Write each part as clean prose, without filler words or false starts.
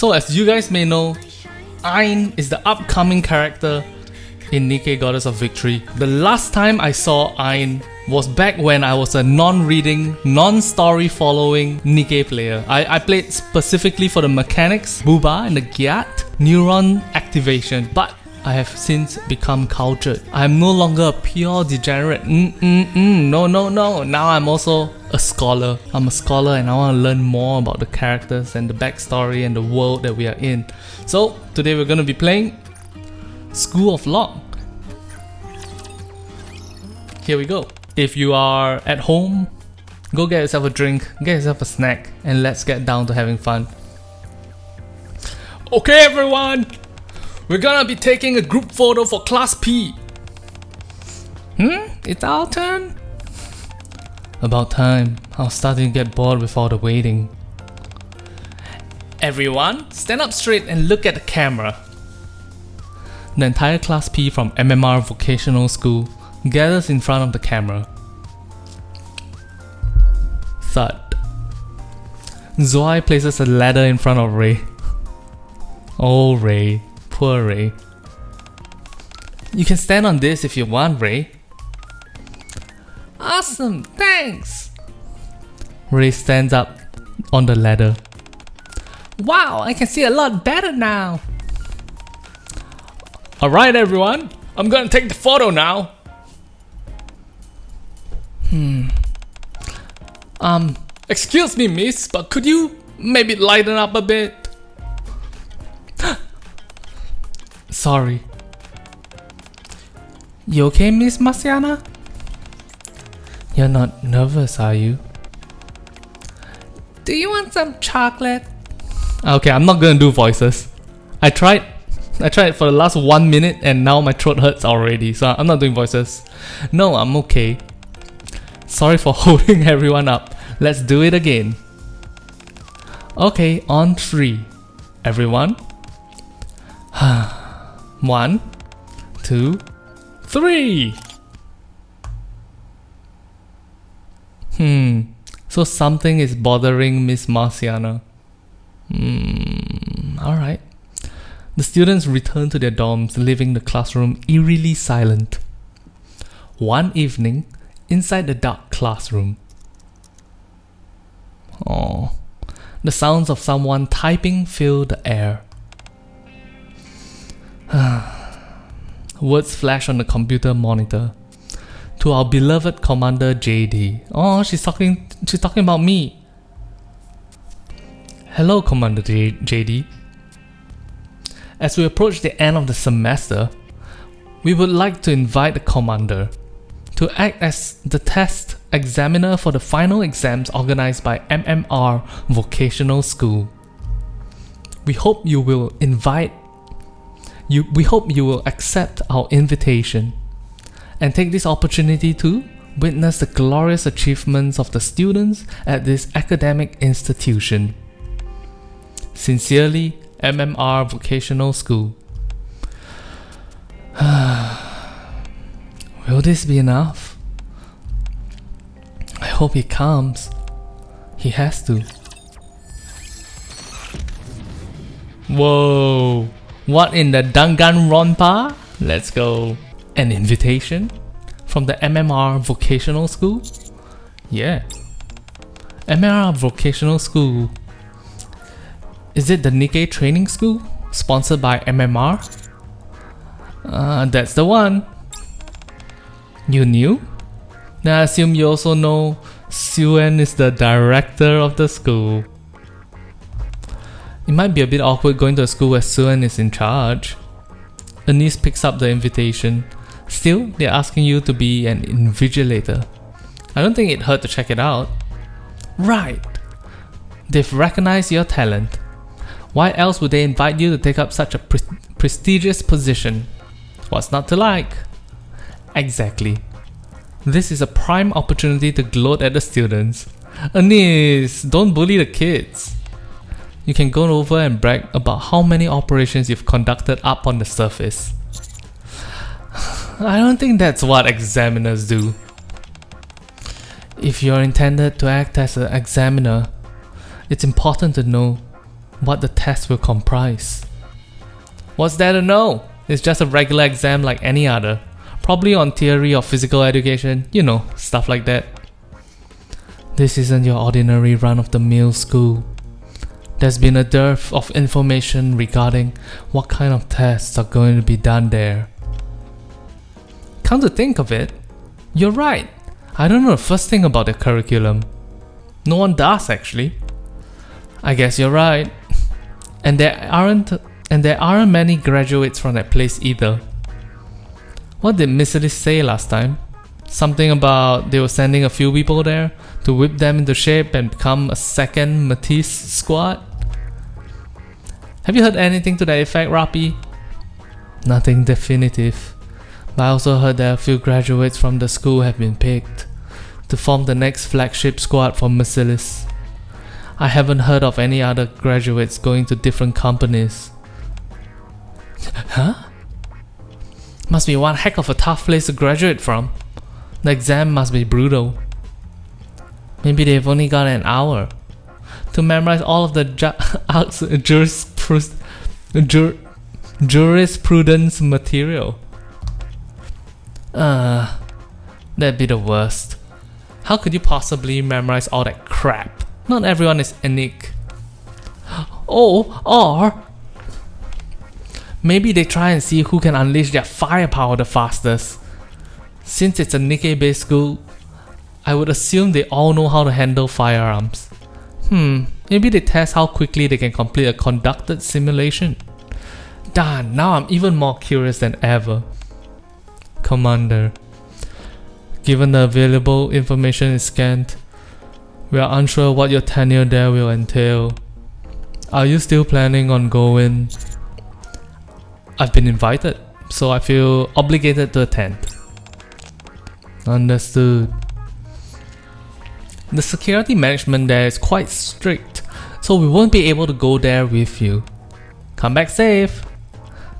So as you guys may know, Ain is the upcoming character in Nikke Goddess of Victory. The last time I saw Ain was back when I was a non-reading, non-story following Nikke player. I played specifically for the mechanics, Booba and the Gyat, neuron activation, but I have since become cultured. I am no longer a pure degenerate. No. Now I'm also a scholar. I'm a scholar and I want to learn more about the characters and the backstory and the world that we are in. So today we're going to be playing School of Lock. Here we go. If you are at home, go get yourself a drink, get yourself a snack, and let's get down to having fun. Okay everyone! We're gonna be taking a group photo for Class P. It's our turn? About time. I was starting to get bored with all the waiting. Everyone, stand up straight and look at the camera. The entire Class P from MMR Vocational School gathers in front of the camera. Thud. Zoai places a ladder in front of Ray. Oh Ray. Poor Ray. You can stand on this if you want, Ray. Awesome, thanks! Ray stands up on the ladder. Wow, I can see a lot better now. Alright everyone, I'm gonna take the photo now. Excuse me miss, but could you maybe lighten up a bit? Sorry. You okay, Miss Marciana? You're not nervous, are you? Do you want some chocolate? Okay, I'm not gonna do voices. I tried for the last 1 minute and now my throat hurts already, so I'm not doing voices. No, I'm okay. Sorry for holding everyone up. Let's do it again. Okay, on 3. Everyone. 1, 2, 3. So something is bothering Miss Marciana. Alright. The students return to their dorms, leaving the classroom eerily silent. One evening, inside the dark classroom. Oh, the sounds of someone typing fill the air. Words flash on the computer monitor. To our beloved Commander JD. Oh, she's talking about me. Hello, Commander JD. As we approach the end of the semester, we would like to invite the Commander to act as the test examiner for the final exams organized by MMR Vocational School. We hope you will accept our invitation and take this opportunity to witness the glorious achievements of the students at this academic institution. Sincerely, MMR Vocational School. Will this be enough? I hope he comes. He has to. Whoa! What in the Danganronpa? Let's go. An invitation? From the MMR Vocational School? Yeah. MMR Vocational School. Is it the Nikke Training School? Sponsored by MMR? That's the one. You knew? Then I assume you also know Suen is the director of the school. It might be a bit awkward going to a school where Suen is in charge. Anise picks up the invitation. Still, they're asking you to be an invigilator. I don't think it hurt to check it out. Right. They've recognized your talent. Why else would they invite you to take up such a prestigious position? What's not to like? Exactly. This is a prime opportunity to gloat at the students. Anise, don't bully the kids. You can go over and brag about how many operations you've conducted up on the surface. I don't think that's what examiners do. If you're intended to act as an examiner, it's important to know what the test will comprise. What's there to know? It's just a regular exam like any other. Probably on theory or physical education, you know, stuff like that. This isn't your ordinary run-of-the-mill school. There's been a dearth of information regarding what kind of tests are going to be done there. Come to think of it, you're right. I don't know the first thing about the curriculum. No one does actually. I guess you're right. And there aren't many graduates from that place either. What did Miss Ellis say last time? Something about they were sending a few people there to whip them into shape and become a second Matisse squad? Have you heard anything to that effect, Rapi? Nothing definitive. But I also heard that a few graduates from the school have been picked to form the next flagship squad for Miss Ellis. I haven't heard of any other graduates going to different companies. Huh? Must be one heck of a tough place to graduate from. The exam must be brutal. Maybe they've only got an hour to memorize all of the jurisprudence material. That'd be the worst. How could you possibly memorize all that crap? Not everyone is a Nikke. Oh, or maybe they try and see who can unleash their firepower the fastest. Since it's a Nikke based school, I would assume they all know how to handle firearms. Maybe they test how quickly they can complete a conducted simulation. Darn, now I'm even more curious than ever. Commander, given the available information is scant, we are unsure what your tenure there will entail. Are you still planning on going? I've been invited, so I feel obligated to attend. Understood. The security management there is quite strict, so we won't be able to go there with you. Come back safe.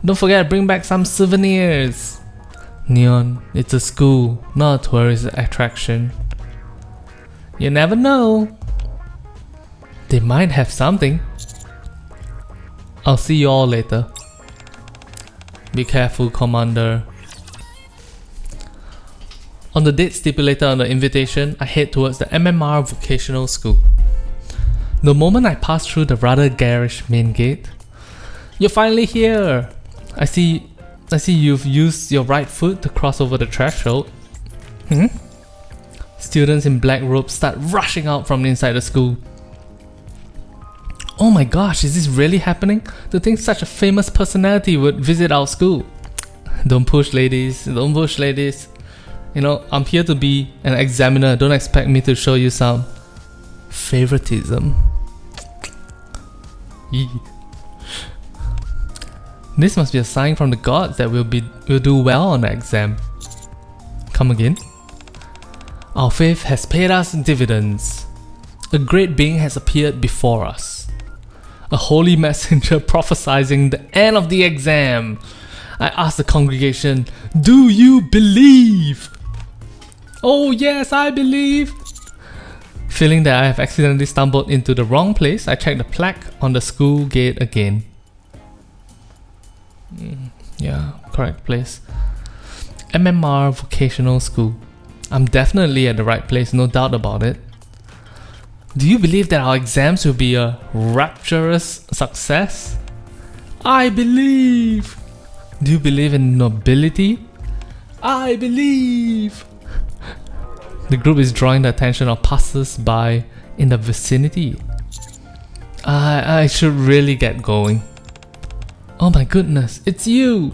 Don't forget to bring back some souvenirs. Neon, it's a school, not a tourist attraction. You never know. They might have something. I'll see you all later. Be careful, Commander. On the date stipulated on the invitation, I head towards the MMR vocational school. The moment I pass through the rather garish main gate, you're finally here! I see you've used your right foot to cross over the threshold. Students in black robes start rushing out from inside the school. Oh my gosh, is this really happening? To think such a famous personality would visit our school. Don't push, ladies. Don't push, ladies. You know, I'm here to be an examiner. Don't expect me to show you some favoritism. Yee. This must be a sign from the gods that we'll do well on the exam. Come again? Our faith has paid us dividends. A great being has appeared before us. A holy messenger prophesizing the end of the exam. I ask the congregation, do you believe? Oh yes, I believe. Feeling that I have accidentally stumbled into the wrong place, I check the plaque on the school gate again. Yeah, correct place. MMR Vocational School. I'm definitely at the right place, no doubt about it. Do you believe that our exams will be a rapturous success? I believe. Do you believe in nobility? I believe. The group is drawing the attention of passers-by in the vicinity. I should really get going. Oh my goodness, it's you!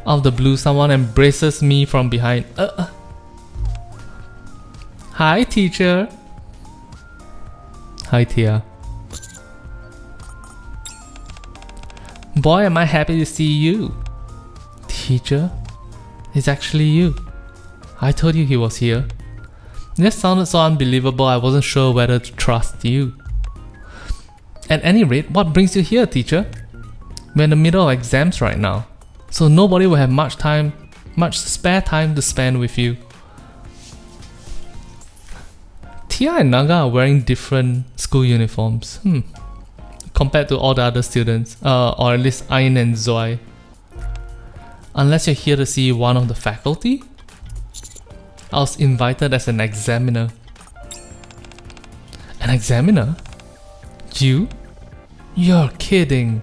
Out of the blue, someone embraces me from behind. Hi, teacher. Hi, Tia. Boy, am I happy to see you. Teacher? It's actually you. I told you he was here. This sounded so unbelievable I wasn't sure whether to trust you. At any rate, what brings you here, teacher? We're in the middle of exams right now, so nobody will have much spare time to spend with you. Tia and Naga are wearing different school uniforms. compared to all the other students, or at least Ain and Zoe. Unless you're here to see one of the faculty? I was invited as an examiner. An examiner? You? You're kidding.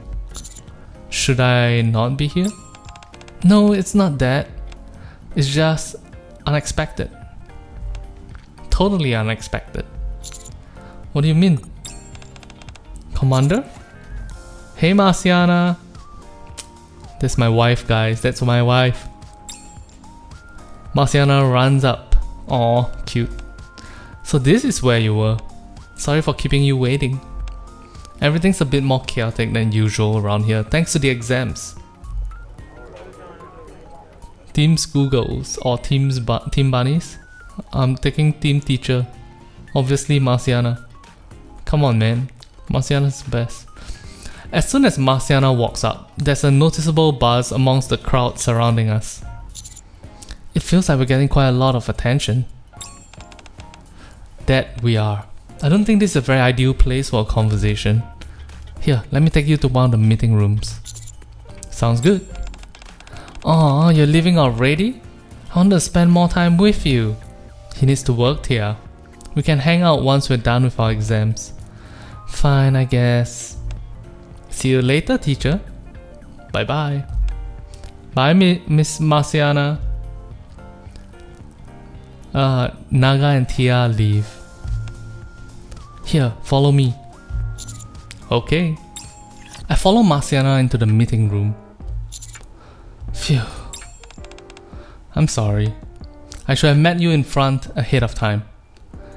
Should I not be here? No, it's not that. It's just unexpected. Totally unexpected. What do you mean? Commander? Hey Marciana. That's my wife, guys. That's my wife. Marciana runs up. Aw, cute. So this is where you were. Sorry for keeping you waiting. Everything's a bit more chaotic than usual around here thanks to the exams. Team Schoolgirls or Team Bunnies? I'm taking Team Teacher. Obviously Marciana. Come on man, Marciana's the best. As soon as Marciana walks up, there's a noticeable buzz amongst the crowd surrounding us. It feels like we're getting quite a lot of attention. That we are. I don't think this is a very ideal place for a conversation. Here, let me take you to one of the meeting rooms. Sounds good. Aw, you're leaving already? I want to spend more time with you. He needs to work here. We can hang out once we're done with our exams. Fine, I guess. See you later, teacher. Bye bye. Bye, Miss Marciana. Naga and Tia leave. Here, follow me. Okay. I follow Marciana into the meeting room. Phew. I'm sorry. I should have met you in front ahead of time.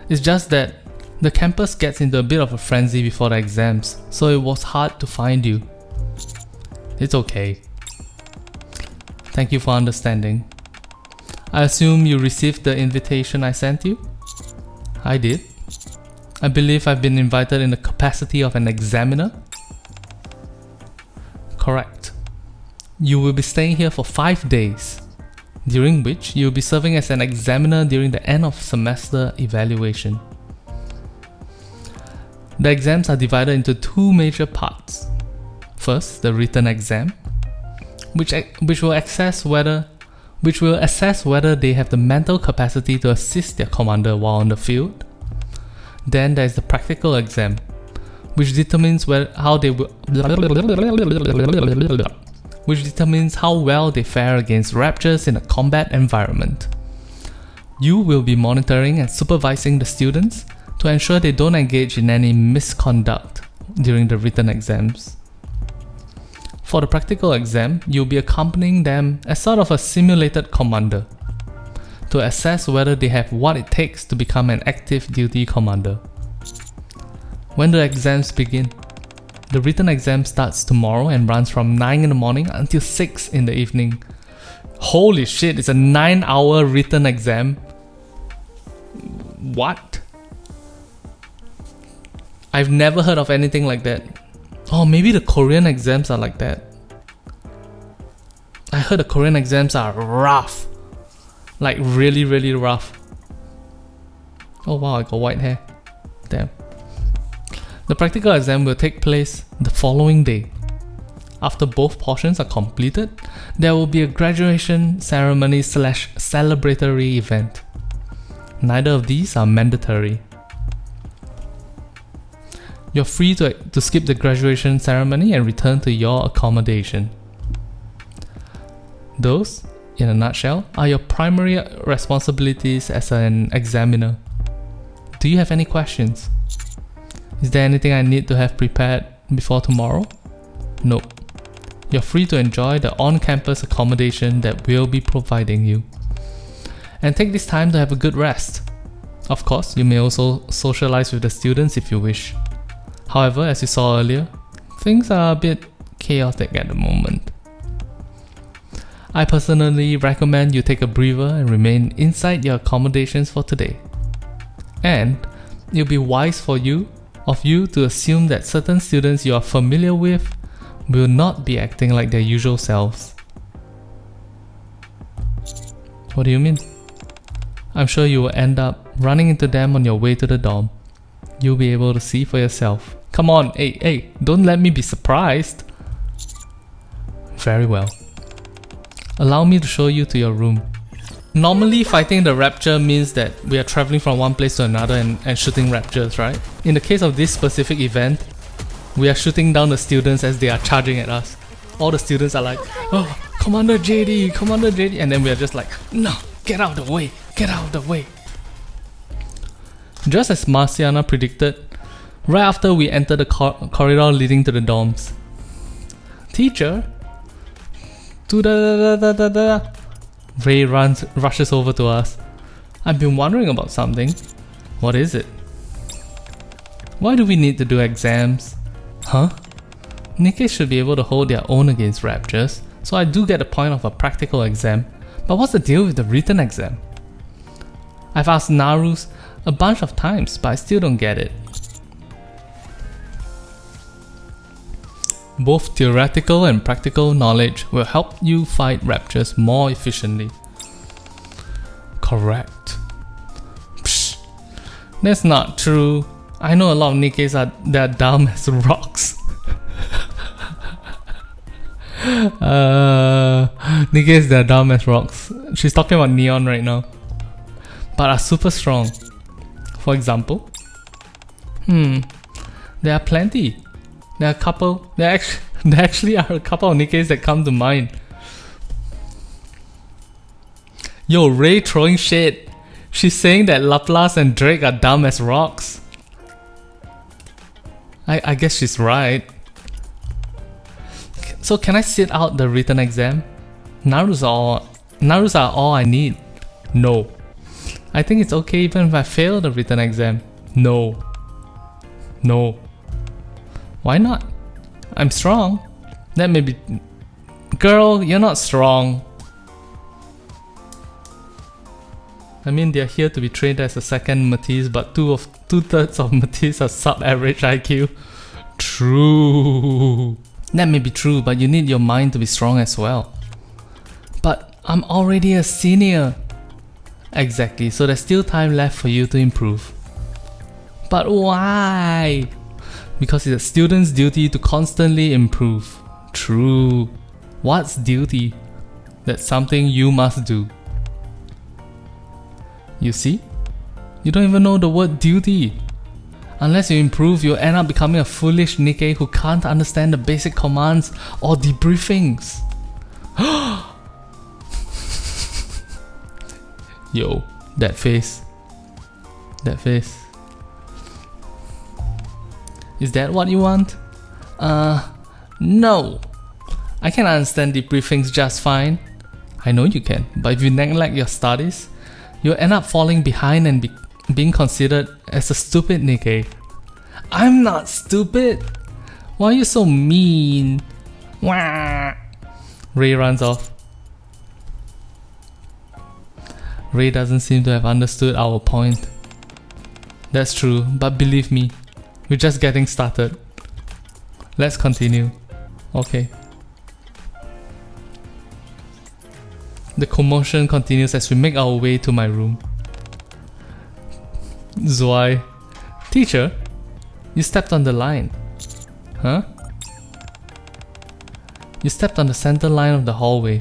It's just that the campus gets into a bit of a frenzy before the exams, so it was hard to find you. It's okay. Thank you for understanding. I assume you received the invitation I sent you? I did. I believe I've been invited in the capacity of an examiner? Correct. You will be staying here for 5 days, during which you will be serving as an examiner during the end of semester evaluation. The exams are divided into 2 major parts. First, the written exam, which will assess whether they have the mental capacity to assist their commander while on the field. Then there is the practical exam, which determines how well they fare against Raptures in a combat environment. You will be monitoring and supervising the students to ensure they don't engage in any misconduct during the written exams. For the practical exam, you'll be accompanying them as sort of a simulated commander to assess whether they have what it takes to become an active duty commander. When the exams begin, the written exam starts tomorrow and runs from 9 in the morning until 6 in the evening. Holy shit, it's a 9-hour written exam. What? I've never heard of anything like that. Oh, maybe the Korean exams are like that. I heard the Korean exams are rough. Like really, really rough. Oh wow, I got white hair. Damn. The practical exam will take place the following day. After both portions are completed, there will be a graduation ceremony / celebratory event. Neither of these are mandatory. You're free to skip the graduation ceremony and return to your accommodation. Those, in a nutshell, are your primary responsibilities as an examiner. Do you have any questions? Is there anything I need to have prepared before tomorrow? Nope. You're free to enjoy the on-campus accommodation that we'll be providing you. And take this time to have a good rest. Of course, you may also socialize with the students if you wish. However, as you saw earlier, things are a bit chaotic at the moment. I personally recommend you take a breather and remain inside your accommodations for today. And it'll be wise of you to assume that certain students you are familiar with will not be acting like their usual selves. What do you mean? I'm sure you will end up running into them on your way to the dorm. You'll be able to see for yourself. Come on, hey, don't let me be surprised. Very well. Allow me to show you to your room. Normally, fighting the Rapture means that we are traveling from one place to another and shooting Raptures, right? In the case of this specific event, we are shooting down the students as they are charging at us. All the students are like, oh, Commander JD, and then we are just like, no, get out of the way, get out of the way. Just as Marciana predicted, right after we enter the corridor leading to the dorms. Teacher? Ray rushes over to us. I've been wondering about something. What is it? Why do we need to do exams? Huh? Nikkes should be able to hold their own against Raptures, so I do get the point of a practical exam, but what's the deal with the written exam? I've asked Narus a bunch of times, but I still don't get it. Both theoretical and practical knowledge will help you fight Raptures more efficiently. Correct. Psh, that's not true. I know a lot of Nikkes are dumb as rocks. Nikkes, they're dumb as rocks. She's talking about Neon right now. But are super strong. For example, there are plenty. There are a couple. There actually are a couple of Nikkes that come to mind. Yo, Ray throwing shade. She's saying that Laplace and Drake are dumb as rocks. I guess she's right. So can I sit out the written exam? Narus are all I need. No. I think it's okay even if I fail the written exam. No. No. Why not? I'm strong. That may be... Girl, you're not strong. I mean, they're here to be trained as a second Matisse, but two-thirds of Matisse are sub-average IQ. True. That may be true, but you need your mind to be strong as well. But I'm already a senior. Exactly, so there's still time left for you to improve. But why? Because it's a student's duty to constantly improve. True. What's duty? That's something you must do. You see? You don't even know the word duty. Unless you improve, you'll end up becoming a foolish Nikke who can't understand the basic commands or debriefings. Yo, that face. That face. Is that what you want? No. I can understand debriefings just fine. I know you can, but if you neglect your studies, you'll end up falling behind and being considered as a stupid Nikke. I'm not stupid. Why are you so mean? Wah. Ray runs off. Ray doesn't seem to have understood our point. That's true, but believe me, we're just getting started. Let's continue. Okay. The commotion continues as we make our way to my room. Zwei. Teacher, you stepped on the line. Huh? You stepped on the center line of the hallway.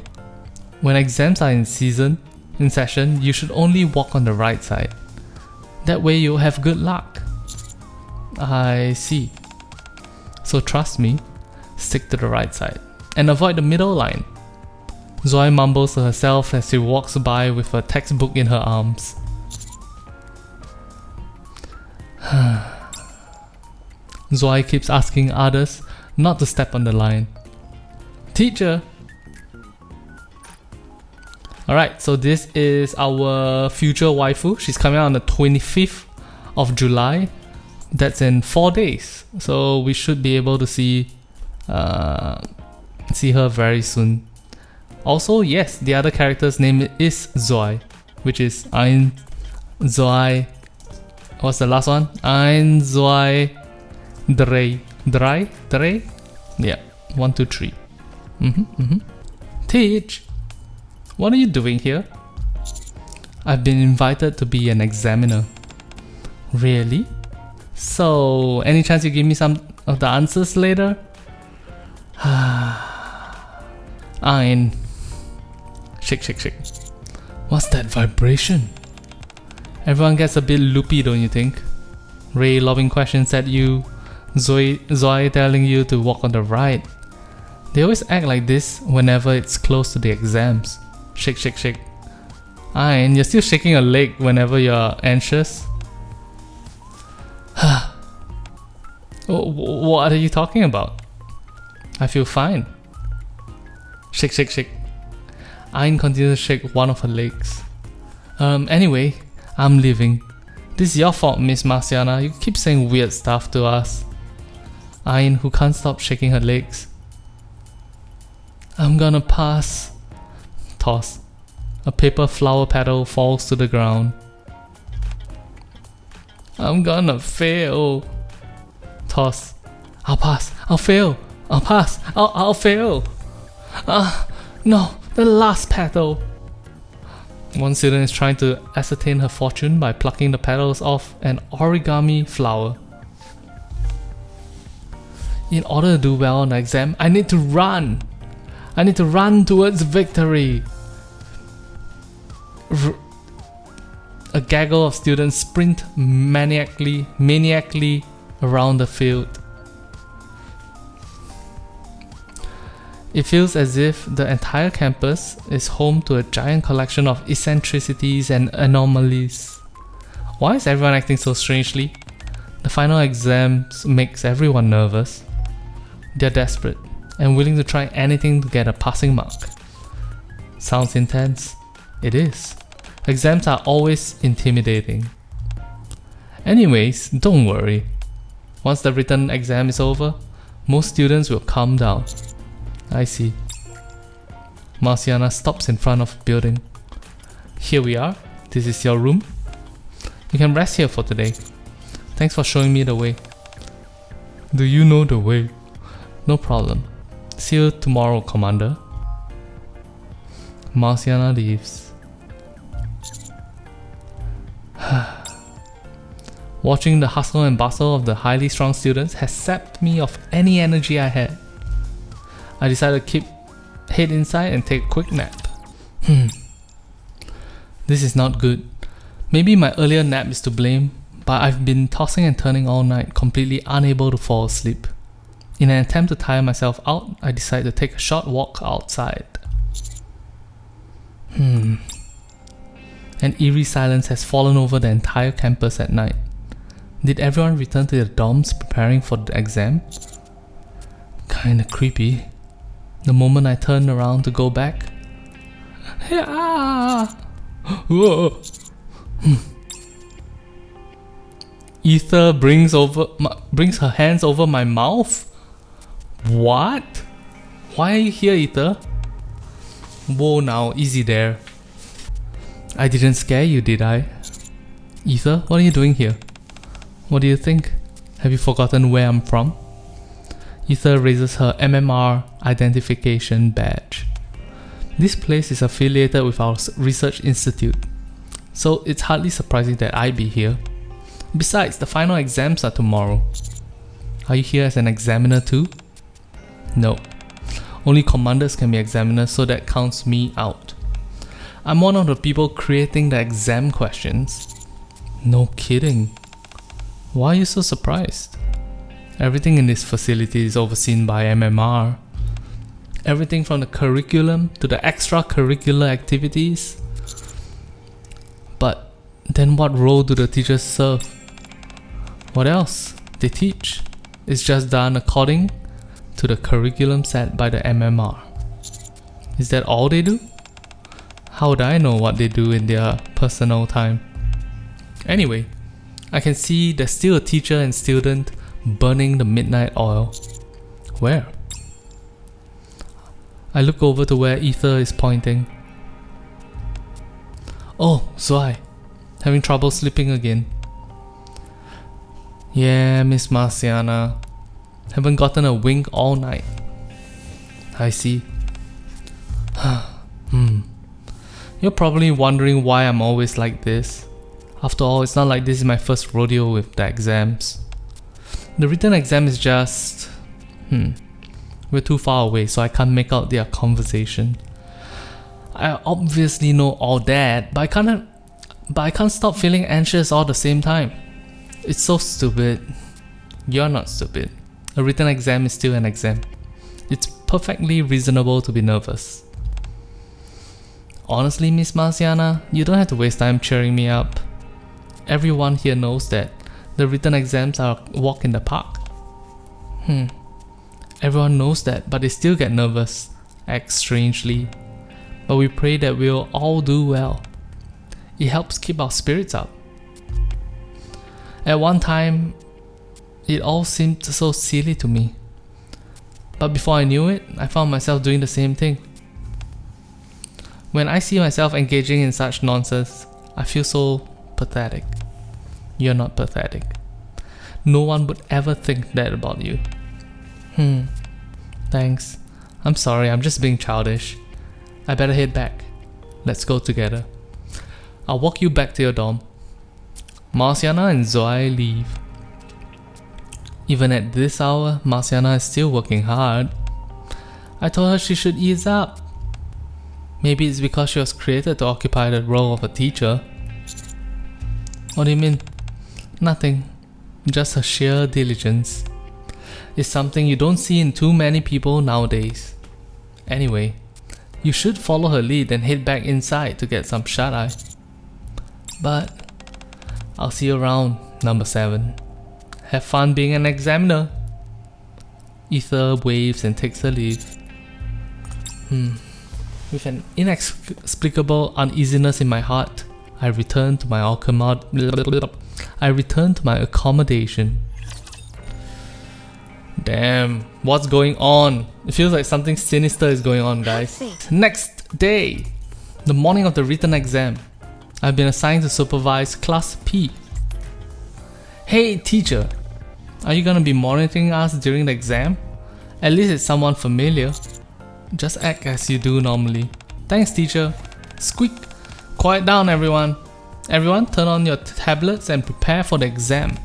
When exams are in session, you should only walk on the right side. That way you'll have good luck. I see. So trust me, stick to the right side and avoid the middle line. Zoe mumbles to herself as she walks by with her textbook in her arms. Zoe keeps asking others not to step on the line. Teacher! Alright, so this is our future waifu. She's coming out on the 25th of July. That's in 4 days. So we should be able to see her very soon. Also, yes, the other character's name is Zoe, which is Ein Zoe. What's the last one? Ein Zoe Drei. Drei? Yeah, 1, 2, 3. Teach! What are you doing here? I've been invited to be an examiner. Really? So, any chance you give me some of the answers later? Ein. Shake, shake, shake. What's that vibration? Everyone gets a bit loopy, don't you think? Ray lobbing questions at you. Zoe telling you to walk on the right. They always act like this whenever it's close to the exams. Shake, shake, shake. And you're still shaking a leg whenever you're anxious. What are you talking about? I feel fine. Shake, shake, shake. Ayn continues to shake one of her legs. Anyway, I'm leaving. This is your fault, Miss Marciana. You keep saying weird stuff to us. Ayn, who can't stop shaking her legs. I'm gonna pass. Toss. A paper flower petal falls to the ground. I'm gonna fail. Toss. I'll pass. I'll fail. I'll pass. I'll fail. No, the last petal. One student is trying to ascertain her fortune by plucking the petals off an origami flower. In order to do well on the exam, I need to run. I need to run towards victory. A gaggle of students sprint maniacally around the field. It feels as if the entire campus is home to a giant collection of eccentricities and anomalies. Why is everyone acting so strangely? The final exams makes everyone nervous. They're desperate and willing to try anything to get a passing mark. Sounds intense. It is. Exams are always intimidating. Anyways, don't worry. Once the written exam is over, most students will calm down. I see. Marciana stops in front of the building. Here we are. This is your room. You can rest here for today. Thanks for showing me the way. Do you know the way? No problem. See you tomorrow, Commander. Marciana leaves. Watching the hustle and bustle of the highly strung students has sapped me of any energy I had. I decided to head inside and take a quick nap. This is not good. Maybe my earlier nap is to blame, but I've been tossing and turning all night, completely unable to fall asleep. In an attempt to tire myself out, I decided to take a short walk outside. An eerie silence has fallen over the entire campus at night. Did everyone return to their dorms preparing for the exam? Kinda creepy. The moment I turned around to go back, Ether brings her hands over my mouth. What? Why are you here, Ether? Whoa now, easy there. I didn't scare you, did I? Ether, what are you doing here? What do you think? Have you forgotten where I'm from? Ether raises her MMR identification badge. This place is affiliated with our research institute, so it's hardly surprising that I be here. Besides, the final exams are tomorrow. Are you here as an examiner too? No. Only commanders can be examiners, so that counts me out. I'm one of the people creating the exam questions. No kidding. Why are you so surprised? Everything in this facility is overseen by MMR. Everything from the curriculum to the extracurricular activities. But then what role do the teachers serve? What else? They teach. It's just done according to the curriculum set by the MMR. Is that all they do? How would I know what they do in their personal time? Anyway, I can see there's still a teacher and student burning the midnight oil. Where? I look over to where Ether is pointing. Oh, Zoe. Having trouble sleeping again. Yeah, Miss Marciana. Haven't gotten a wink all night. I see. You're probably wondering why I'm always like this. After all, it's not like this is my first rodeo with the exams. The written exam is just... we're too far away, so I can't make out their conversation. I obviously know all that, but I can't stop feeling anxious all the same time. It's so stupid. You're not stupid. A written exam is still an exam. It's perfectly reasonable to be nervous. Honestly, Miss Marciana, you don't have to waste time cheering me up. Everyone here knows that the written exams are a walk in the park. Everyone knows that, but they still get nervous, act strangely. But we pray that we'll all do well. It helps keep our spirits up. At one time, it all seemed so silly to me. But before I knew it, I found myself doing the same thing. When I see myself engaging in such nonsense, I feel so pathetic. You're not pathetic. No one would ever think that about you. Thanks. I'm sorry, I'm just being childish. I better head back. Let's go together. I'll walk you back to your dorm. Marciana and Zoe leave. Even at this hour, Marciana is still working hard. I told her she should ease up. Maybe it's because she was created to occupy the role of a teacher. What do you mean? Nothing. Just her sheer diligence. It's something you don't see in too many people nowadays. Anyway, you should follow her lead and head back inside to get some shut-eye. But I'll see you around, number 7. Have fun being an examiner. Ether waves and takes her leave. With an inexplicable uneasiness in my heart, I return to my accommodation. Damn, what's going on? It feels like something sinister is going on, guys. Next day, the morning of the written exam. I've been assigned to supervise Class P. Hey teacher, are you gonna be monitoring us during the exam? At least it's someone familiar. Just act as you do normally. Thanks teacher. Squeak. Quiet down everyone. Everyone turn on your tablets and prepare for the exam.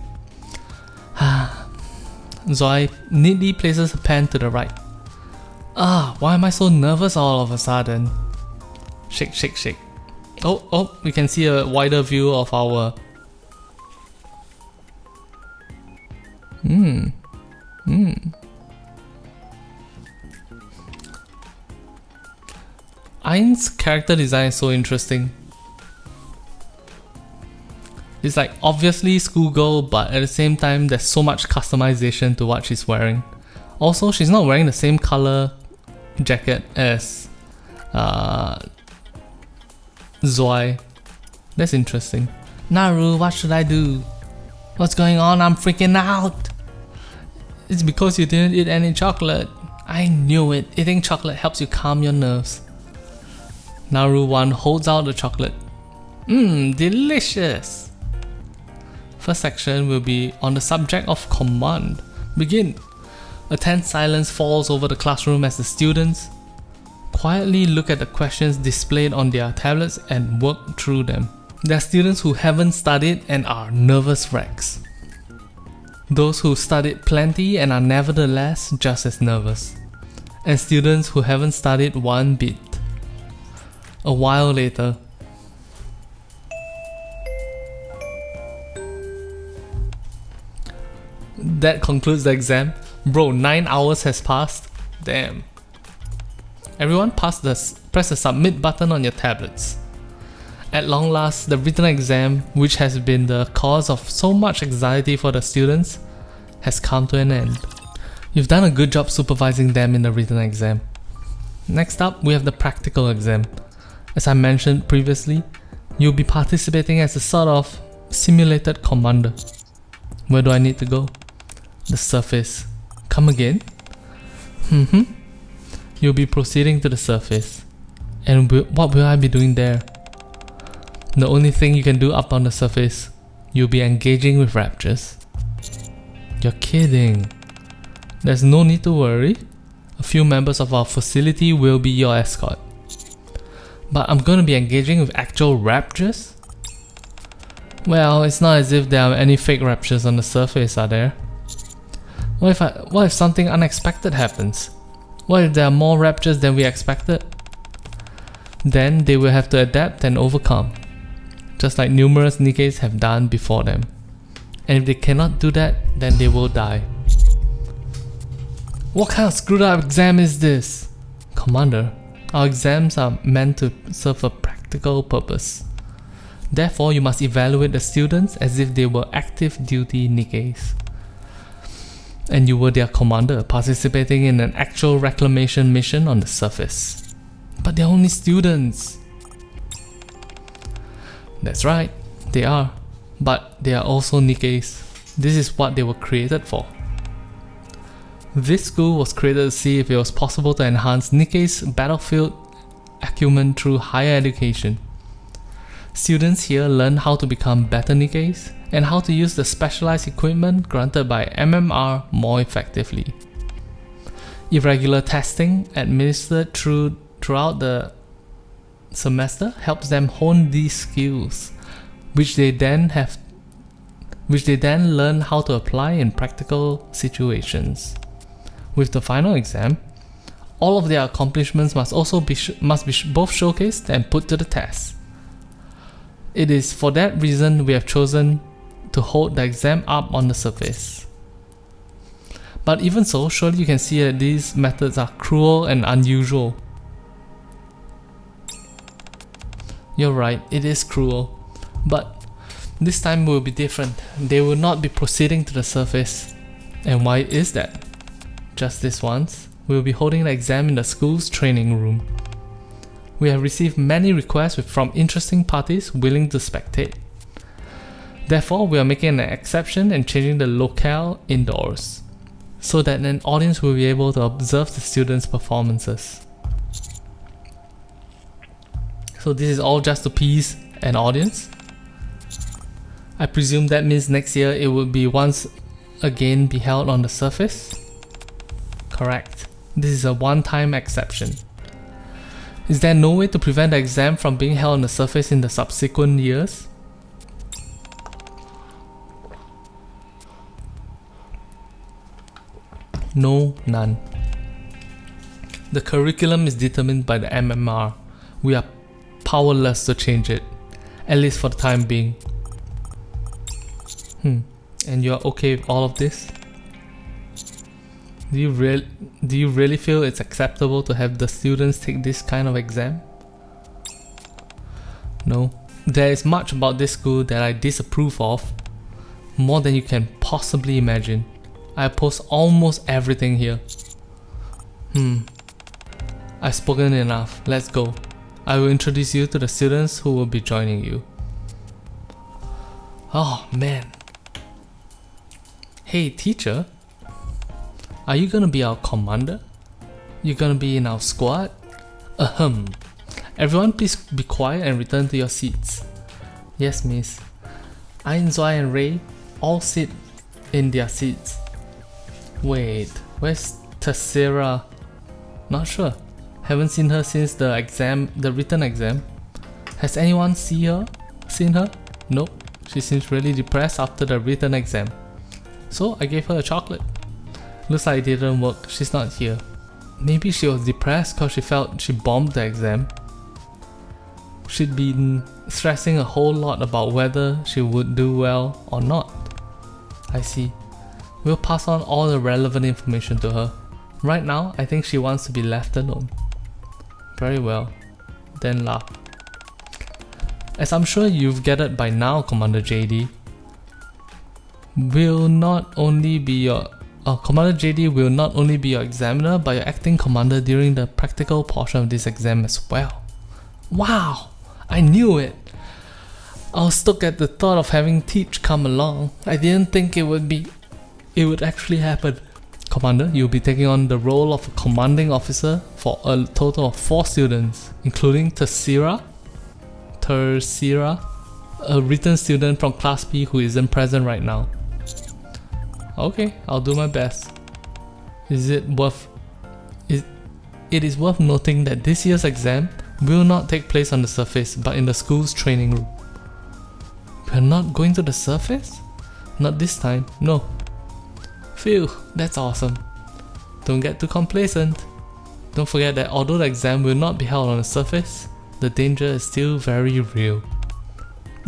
Zoe neatly places her pen to the right. Why am I so nervous all of a sudden? Shake, shake, shake. Oh, we can see a wider view of our... Ain's character design is so interesting. It's like obviously schoolgirl, but at the same time there's so much customization to what she's wearing. Also, she's not wearing the same color jacket as Zoe. That's interesting. Naru, what should I do? What's going on? I'm freaking out! It's because you didn't eat any chocolate. I knew it. Eating chocolate helps you calm your nerves. Naru 1 holds out the chocolate. Delicious! First section will be on the subject of command. Begin. A tense silence falls over the classroom as the students quietly look at the questions displayed on their tablets and work through them. There are students who haven't studied and are nervous wrecks. Those who studied plenty and are nevertheless just as nervous. And students who haven't studied one bit. A while later, that concludes the exam. Bro, 9 hours has passed. Damn. Everyone press the submit button on your tablets. At long last, the written exam, which has been the cause of so much anxiety for the students, has come to an end. You've done a good job supervising them in the written exam. Next up, we have the practical exam. As I mentioned previously, you'll be participating as a sort of simulated commander. Where do I need to go? The surface. Come again? You'll be proceeding to the surface. And what will I be doing there? The only thing you can do up on the surface, you'll be engaging with Raptures. You're kidding. There's no need to worry. A few members of our facility will be your escort. But I'm gonna be engaging with actual Raptures? Well, it's not as if there are any fake Raptures on the surface, are there? What if something unexpected happens? What if there are more raptures than we expected? Then they will have to adapt and overcome, just like numerous Nikkes have done before them. And if they cannot do that, then they will die. What kind of screwed up exam is this? Commander, our exams are meant to serve a practical purpose. Therefore, you must evaluate the students as if they were active duty Nikkes. And you were their commander, participating in an actual reclamation mission on the surface. But they're only students. That's right, they are. But they are also Nikkes. This is what they were created for. This school was created to see if it was possible to enhance Nikkes' battlefield acumen through higher education. Students here learn how to become better Nikkes and how to use the specialized equipment granted by MMR more effectively. Irregular testing administered throughout the semester helps them hone these skills, which they then learn how to apply in practical situations. With the final exam, all of their accomplishments must be both showcased and put to the test. It is for that reason we have chosen to hold the exam up on the surface. But even so, surely you can see that these methods are cruel and unusual. You're right, it is cruel. But this time will be different. They will not be proceeding to the surface. And why is that? Just this once, we will be holding the exam in the school's training room. We have received many requests from interesting parties willing to spectate. Therefore, we are making an exception and changing the locale indoors, so that an audience will be able to observe the students' performances. So this is all just to please an audience? I presume that means next year it will be once again be held on the surface? Correct. This is a one-time exception. Is there no way to prevent the exam from being held on the surface in the subsequent years? No, none. The curriculum is determined by the MMR. We are powerless to change it, at least for the time being. And you're okay with all of this? Do you really feel it's acceptable to have the students take this kind of exam? No. There is much about this school that I disapprove of, more than you can possibly imagine. I oppose almost everything here. I've spoken enough, let's go. I will introduce you to the students who will be joining you. Oh man. Hey teacher, are you gonna be our commander? You gonna be in our squad? Everyone please be quiet and return to your seats. Yes miss. Ainzai and Ray all sit in their seats. Wait, where's Tessera? Not sure. Haven't seen her since the written exam. Has anyone seen her? Nope. She seems really depressed after the written exam. So I gave her a chocolate. Looks like it didn't work. She's not here. Maybe she was depressed because she felt she bombed the exam. She'd been stressing a whole lot about whether she would do well or not. I see. We'll pass on all the relevant information to her. Right now, I think she wants to be left alone. Very well. Then laugh. As I'm sure you've gathered by now, Commander JD, Commander JD will not only be your examiner, but your acting commander during the practical portion of this exam as well. Wow! I knew it! I was stuck at the thought of having Teach come along. I didn't think it would actually happen. Commander, you'll be taking on the role of a commanding officer for a total of 4 students, including Tessera, a written student from Class P who isn't present right now. Okay, I'll do my best. It is worth noting that this year's exam will not take place on the surface, but in the school's training room. We're not going to the surface? Not this time, no. Phew, that's awesome. Don't get too complacent. Don't forget that although the exam will not be held on the surface, the danger is still very real.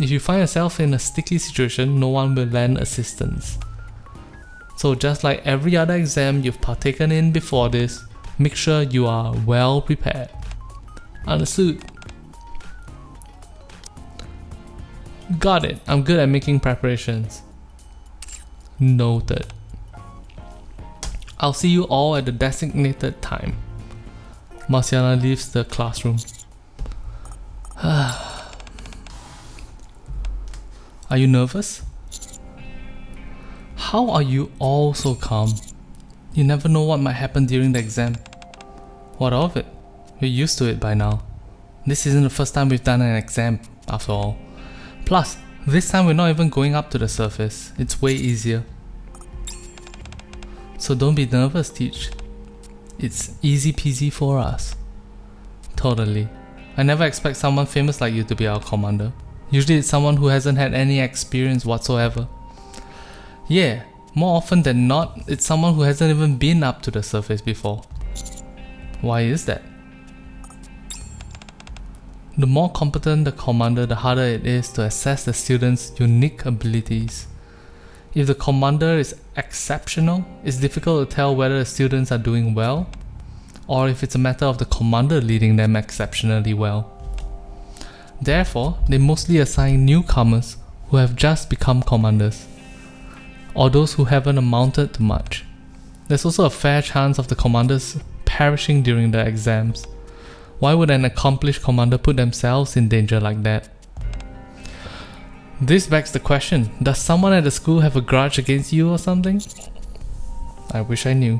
If you find yourself in a sticky situation, no one will lend assistance. So just like every other exam you've partaken in before this, make sure you are well prepared. Understood? Got it, I'm good at making preparations. Noted. I'll see you all at the designated time. Marciana leaves the classroom. Are you nervous? How are you all so calm? You never know what might happen during the exam. What of it? We're used to it by now. This isn't the first time we've done an exam, after all. Plus, this time we're not even going up to the surface. It's way easier. So don't be nervous, Teach. It's easy peasy for us. Totally. I never expect someone famous like you to be our commander. Usually it's someone who hasn't had any experience whatsoever. Yeah, more often than not, it's someone who hasn't even been up to the surface before. Why is that? The more competent the commander, the harder it is to assess the student's unique abilities. If the commander is exceptional, it's difficult to tell whether the students are doing well, or if it's a matter of the commander leading them exceptionally well. Therefore, they mostly assign newcomers who have just become commanders, or those who haven't amounted to much. There's also a fair chance of the commanders perishing during the exams. Why would an accomplished commander put themselves in danger like that? This begs the question, does someone at the school have a grudge against you or something? I wish I knew.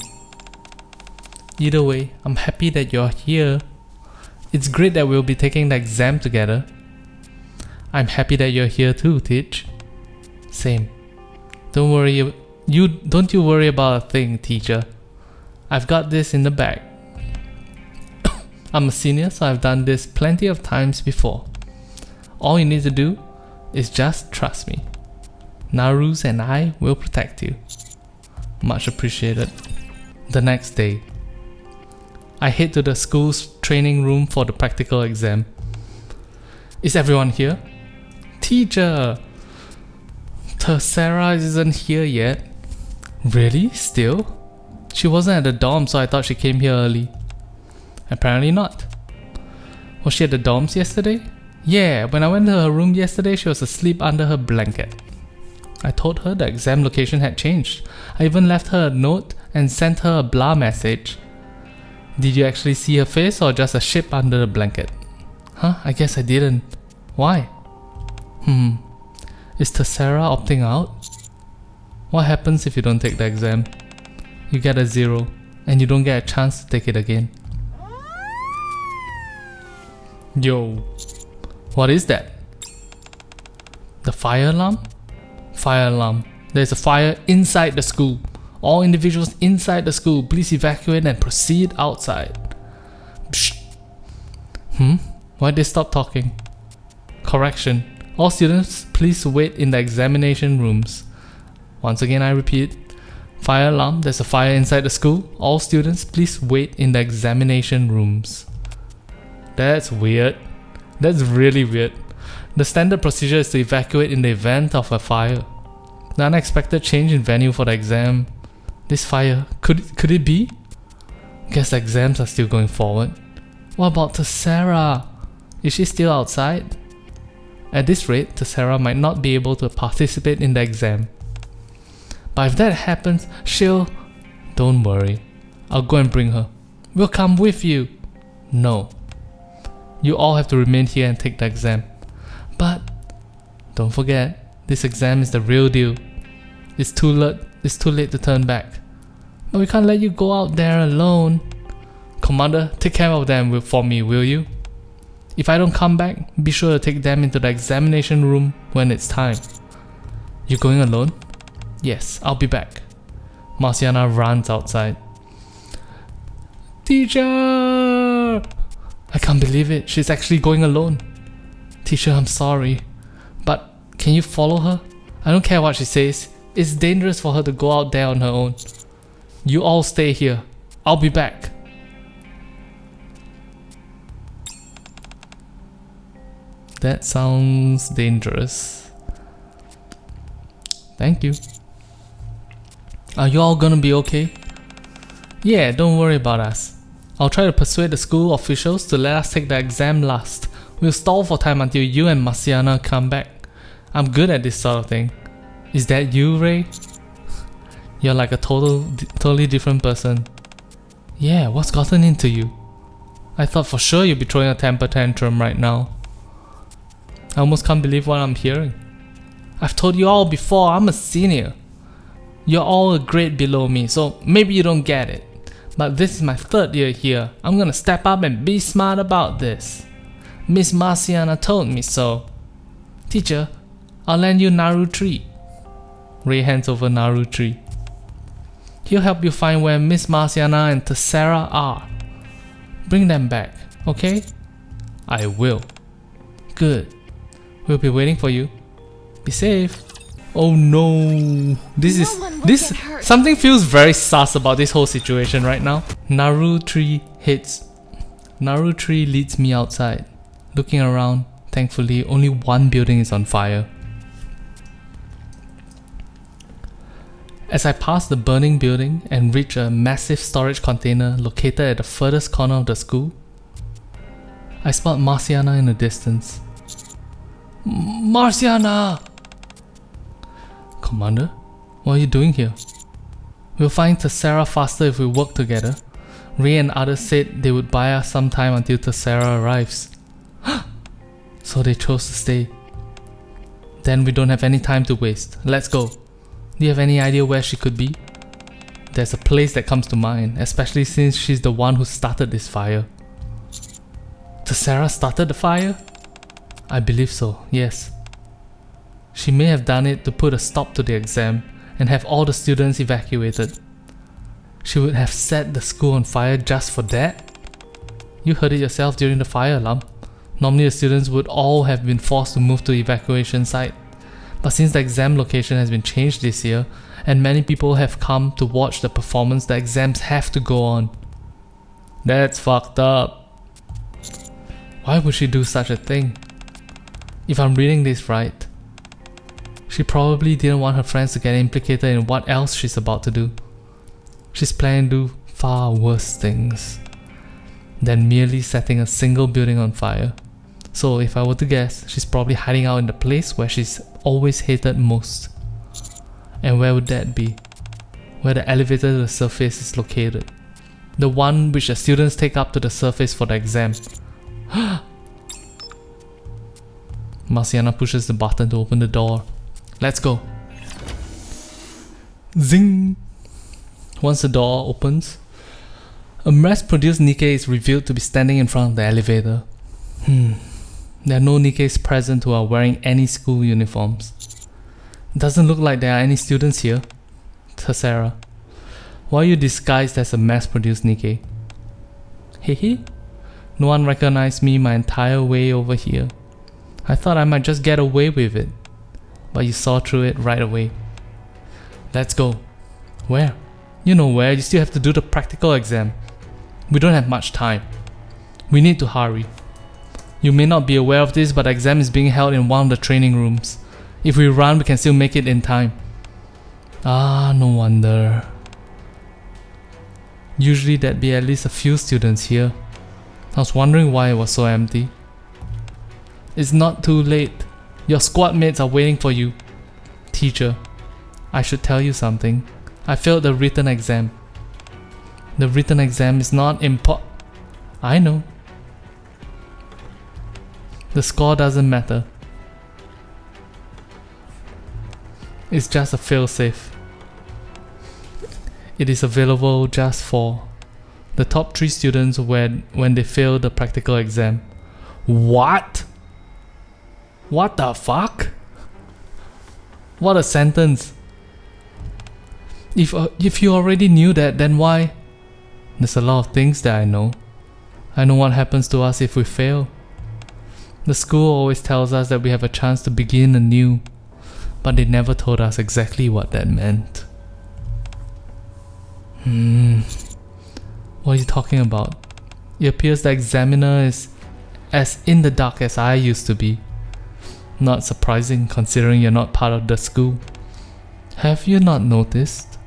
Either way, I'm happy that you're here. It's great that we'll be taking the exam together. I'm happy that you're here too, Teach. Same. Don't worry, don't you worry about a thing, teacher. I've got this in the bag. I'm a senior, so I've done this plenty of times before. All you need to do is just trust me. Narus and I will protect you. Much appreciated. The next day, I head to the school's training room for the practical exam. Is everyone here? Teacher! Sarah isn't here yet. Really? Still? She wasn't at the dorm, so I thought she came here early. Apparently not. Was she at the dorms yesterday? Yeah, when I went to her room yesterday, she was asleep under her blanket. I told her the exam location had changed. I even left her a note and sent her a blah message. Did you actually see her face or just a ship under the blanket? Huh? I guess I didn't. Why? Is Tessera opting out? What happens if you don't take the exam? You get a 0 and you don't get a chance to take it again. Yo, what is that? The fire alarm? Fire alarm. There's a fire inside the school. All individuals inside the school, please evacuate and proceed outside. Psst. Why'd they stop talking? Correction. All students, please wait in the examination rooms. Once again, I repeat. Fire alarm. There's a fire inside the school. All students, please wait in the examination rooms. That's weird. That's really weird. The standard procedure is to evacuate in the event of a fire. The unexpected change in venue for the exam. This fire, could it be? Guess the exams are still going forward. What about Tessera? Is she still outside? At this rate, Tessera might not be able to participate in the exam. But if that happens, she'll... Don't worry. I'll go and bring her. We'll come with you. No. You all have to remain here and take the exam. But don't forget, this exam is the real deal. It's too late to turn back. But we can't let you go out there alone. Commander, take care of them for me, will you? If I don't come back, be sure to take them into the examination room when it's time. You going alone? Yes, I'll be back. Marciana runs outside. Teacher! I can't believe it, she's actually going alone. Teacher, I'm sorry. But can you follow her? I don't care what she says. It's dangerous for her to go out there on her own. You all stay here. I'll be back. That sounds dangerous. Thank you. Are you all gonna be okay? Yeah, don't worry about us. I'll try to persuade the school officials to let us take the exam last. We'll stall for time until you and Marciana come back. I'm good at this sort of thing. Is that you, Ray? You're like a totally different person. Yeah, what's gotten into you? I thought for sure you'd be throwing a temper tantrum right now. I almost can't believe what I'm hearing. I've told you all before, I'm a senior. You're all a grade below me, so maybe you don't get it. But this is my 3rd year here. I'm gonna step up and be smart about this. Miss Marciana told me so. Teacher, I'll lend you Naru tree. Ray hands over Naru tree. He'll help you find where Miss Marciana and Tessera are. Bring them back, okay? I will. Good. We'll be waiting for you. Be safe. Oh no. Something feels very sus about this whole situation right now. Naru tree leads me outside. Looking around, thankfully only one building is on fire. As I pass the burning building and reach a massive storage container located at the furthest corner of the school, I spot Marciana in the distance. Marciana! Commander, what are you doing here? We'll find Tessera faster if we work together. Ray and others said they would buy us some time until Tessera arrives. So they chose to stay. Then we don't have any time to waste. Let's go. Do you have any idea where she could be? There's a place that comes to mind, especially since she's the one who started this fire. Tessera started the fire? I believe so, yes. She may have done it to put a stop to the exam and have all the students evacuated. She would have set the school on fire just for that? You heard it yourself during the fire alarm. Normally the students would all have been forced to move to the evacuation site. But since the exam location has been changed this year, and many people have come to watch the performance, the exams have to go on. That's fucked up. Why would she do such a thing? If I'm reading this right, she probably didn't want her friends to get implicated in what else she's about to do. She's planning to do far worse things than merely setting a single building on fire. So if I were to guess, she's probably hiding out in the place where she's always hated most. And where would that be? Where the elevator to the surface is located. The one which the students take up to the surface for the exam. Marciana pushes the button to open the door. Let's go. Zing! Once the door opens, a mass-produced Nikke is revealed to be standing in front of the elevator. There are no Nikkes present who are wearing any school uniforms. It doesn't look like there are any students here. Tessera, why are you disguised as a mass-produced Nikke? Hehe? No one recognized me my entire way over here. I thought I might just get away with it. But you saw through it right away. Let's go. Where? You know where, you still have to do the practical exam. We don't have much time. We need to hurry. You may not be aware of this, but the exam is being held in one of the training rooms. If we run, we can still make it in time. Ah, no wonder. Usually there'd be at least a few students here. I was wondering why it was so empty. It's not too late. Your squad mates are waiting for you. Teacher, I should tell you something. I failed the written exam. The written exam is not I know. The score doesn't matter. It's just a failsafe. It is available just for the top 3 students when they fail the practical exam. What? What the fuck? What a sentence. If you already knew that, then why? There's a lot of things that I know. I know what happens to us if we fail. The school always tells us that we have a chance to begin anew. but they never told us exactly what that meant. What are you talking about? It appears the examiner is as in the dark as I used to be. Not surprising considering you're not part of the school. Have you not noticed?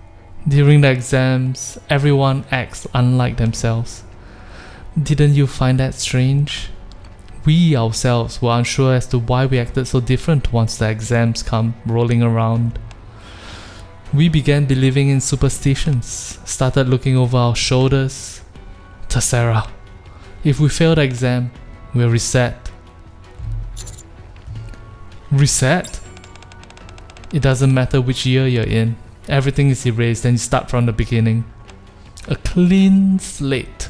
During the exams, everyone acts unlike themselves. Didn't you find that strange? We ourselves were unsure as to why we acted so different once the exams come rolling around. We began believing in superstitions, started looking over our shoulders. Tessera, if we fail the exam, we'll reset. Reset? It doesn't matter which year you're in. Everything is erased and you start from the beginning. A clean slate.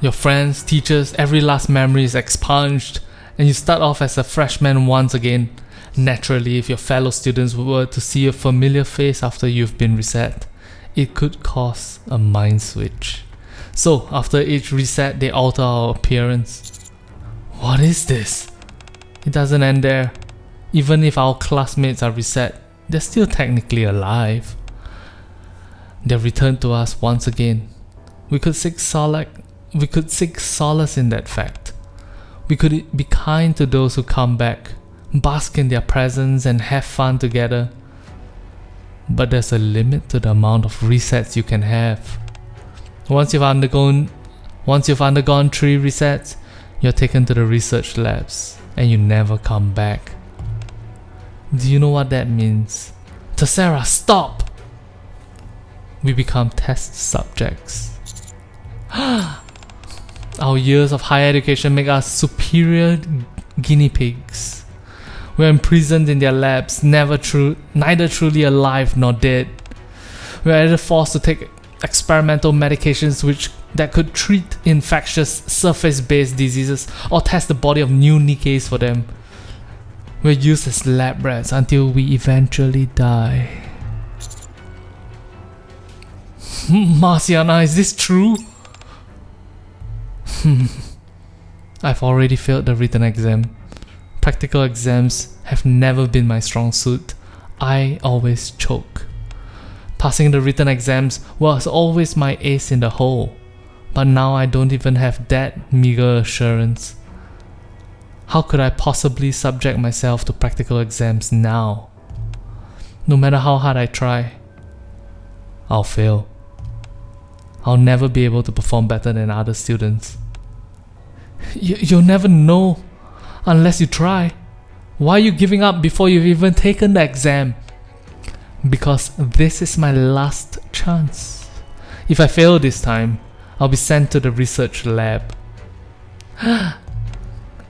Your friends, teachers, every last memory is expunged and you start off as a freshman once again. Naturally, if your fellow students were to see a familiar face after you've been reset, it could cause a mind switch. So, after each reset, they alter our appearance. What is this? It doesn't end there. Even if our classmates are reset, they're still technically alive. They return to us once again. We could seek solace in that fact. We could be kind to those who come back, bask in their presence and have fun together. But there's a limit to the amount of resets you can have. Once you've undergone 3 resets, you're taken to the research labs and you never come back. Do you know what that means? Tessera, stop! We become test subjects. Our years of higher education make us superior guinea pigs. We're imprisoned in their labs, neither truly alive nor dead. We're either forced to take experimental medications that could treat infectious surface-based diseases or test the body of new Nikkes for them. We're used as lab rats until we eventually die. Marciana, is this true? I've already failed the written exam. Practical exams have never been my strong suit. I always choke. Passing the written exams was always my ace in the hole, but now I don't even have that meager assurance. How could I possibly subject myself to practical exams now? No matter how hard I try, I'll fail. I'll never be able to perform better than other students. You'll never know unless you try. Why are you giving up before you've even taken the exam? Because this is my last chance. If I fail this time, I'll be sent to the research lab.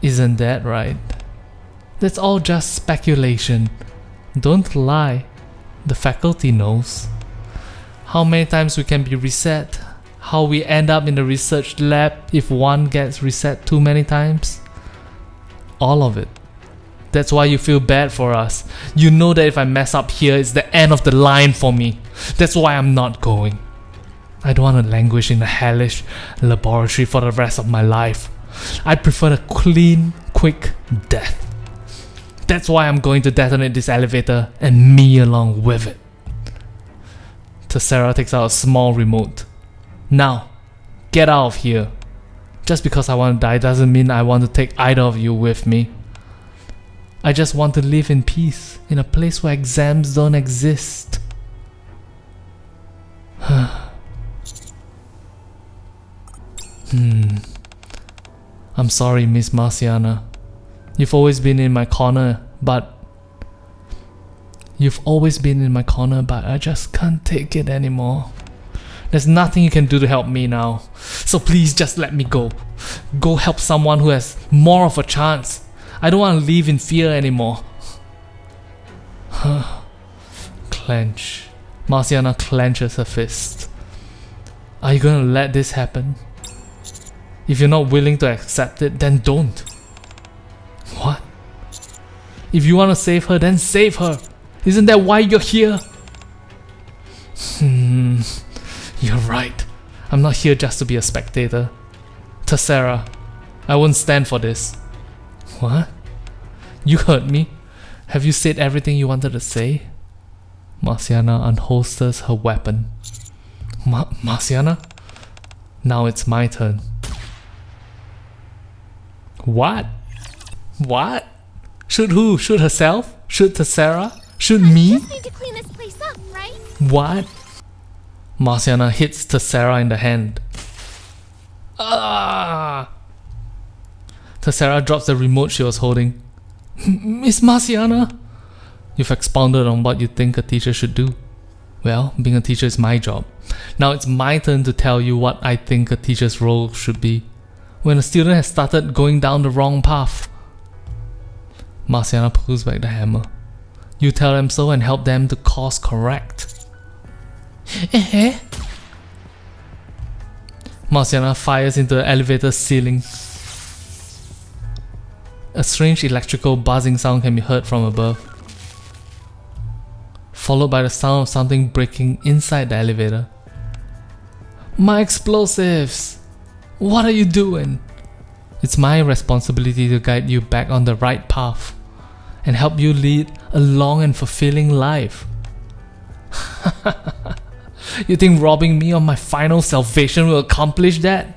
Isn't that right? That's all just speculation. Don't lie. The faculty knows. How many times we can be reset? How we end up in the research lab if one gets reset too many times? All of it. That's why you feel bad for us. You know that if I mess up here, it's the end of the line for me. That's why I'm not going. I don't want to languish in a hellish laboratory for the rest of my life. I'd prefer a clean, quick death. That's why I'm going to detonate this elevator and me along with it. Tessera takes out a small remote. Now, get out of here. Just because I want to die doesn't mean I want to take either of you with me. I just want to live in peace, in a place where exams don't exist. I'm sorry, Miss Marciana. You've always been in my corner, but I just can't take it anymore. There's nothing you can do to help me now. So please just let me go. Go help someone who has more of a chance. I don't want to live in fear anymore. Clench. Marciana clenches her fist. Are you gonna let this happen? If you're not willing to accept it, then don't. What? If you want to save her, then save her. Isn't that why you're here? You're right. I'm not here just to be a spectator. Tessera, I won't stand for this. What? You heard me. Have you said everything you wanted to say? Marciana unholsters her weapon. Marciana? Now it's my turn. What? What? Shoot who? Shoot herself? Shoot Tessera? Shoot me? Just need to clean this place up, right? What? Marciana hits Tessera in the hand. Ah! Tessera drops the remote she was holding. Miss Marciana? You've expounded on what you think a teacher should do. Well, being a teacher is my job. Now it's my turn to tell you what I think a teacher's role should be when a student has started going down the wrong path. Marciana pulls back the hammer. You tell them so and help them to course correct. Marciana fires into the elevator's ceiling. A strange electrical buzzing sound can be heard from above, followed by the sound of something breaking inside the elevator. My explosives! What are you doing? It's my responsibility to guide you back on the right path and help you lead a long and fulfilling life. You think robbing me of my final salvation will accomplish that?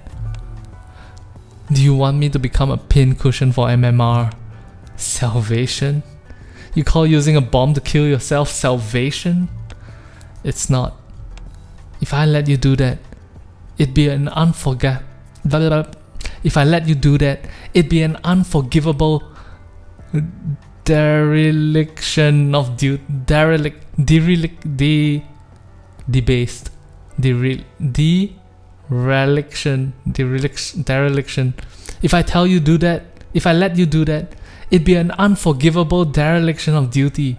Do you want me to become a pincushion for MMR? Salvation? You call using a bomb to kill yourself salvation? It's not. If I let you do that, it'd be an unforgivable dereliction of dereliction. If I let you do that, it'd be an unforgivable dereliction of duty.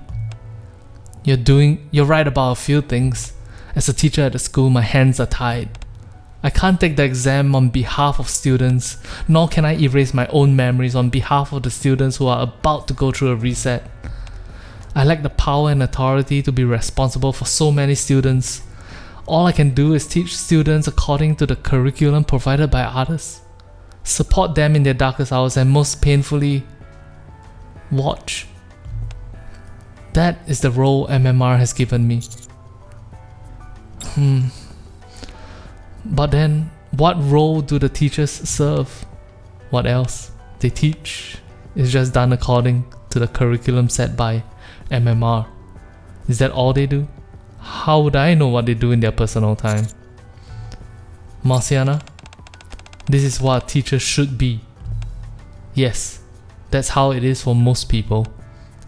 You're right about a few things. As a teacher at the school, my hands are tied. I can't take the exam on behalf of students, nor can I erase my own memories on behalf of the students who are about to go through a reset. I lack the power and authority to be responsible for so many students. All I can do is teach students according to the curriculum provided by others, support them in their darkest hours, and most painfully, watch. That is the role MMR has given me. But then, what role do the teachers serve? What else? They teach. It's just done according to the curriculum set by MMR. Is that all they do? How would I know what they do in their personal time? Marciana, this is what a teacher should be. Yes, that's how it is for most people.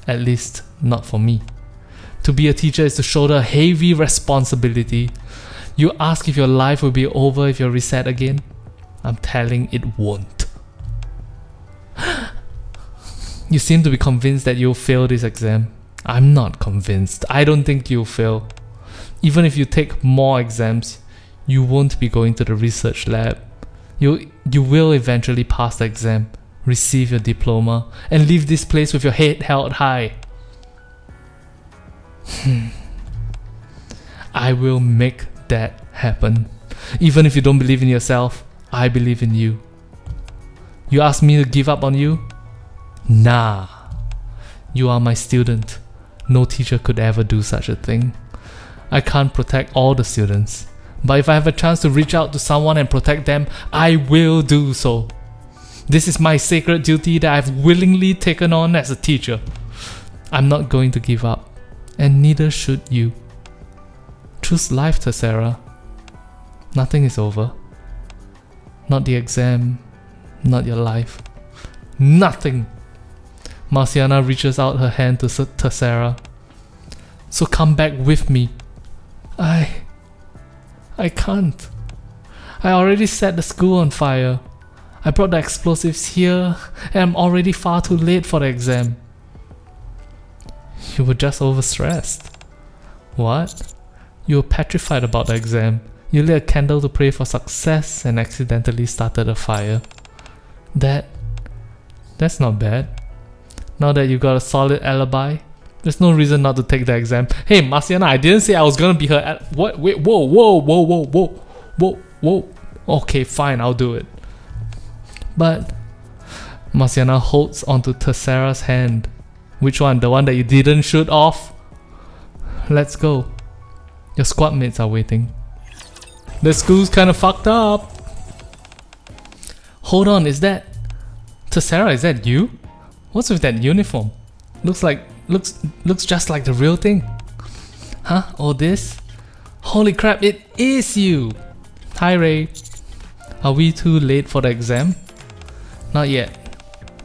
At least, not for me. To be a teacher is to shoulder a heavy responsibility. You ask if your life will be over if you're reset again? I'm telling it won't. You seem to be convinced that you'll fail this exam. I'm not convinced. I don't think you'll fail. Even if you take more exams, you won't be going to the research lab. You will eventually pass the exam, receive your diploma, and leave this place with your head held high. I will make that happen. Even if you don't believe in yourself, I believe in you. You ask me to give up on you? Nah. You are my student. No teacher could ever do such a thing. I can't protect all the students, but if I have a chance to reach out to someone and protect them, I will do so. This is my sacred duty that I've willingly taken on as a teacher. I'm not going to give up, and neither should you. Choose life, Tessera. Nothing is over. Not the exam, not your life. Nothing. Marciana reaches out her hand to Tessera. So come back with me. I can't. I already set the school on fire. I brought the explosives here, and I'm already far too late for the exam. You were just overstressed. What? You were petrified about the exam. You lit a candle to pray for success and accidentally started a fire. That's not bad. Now that you got a solid alibi, there's no reason not to take the exam. Hey, Marciana, I didn't say I was gonna be her what? Wait, whoa. Okay, fine, I'll do it. But Marciana holds onto Tessera's hand. Which one? The one that you didn't shoot off? Let's go. Your squad mates are waiting. The school's kinda fucked up. Hold on, is that... Tessera, is that you? What's with that uniform? Looks just like the real thing. Huh? All this? Holy crap, it is you! Hi Ray. Are we too late for the exam? Not yet.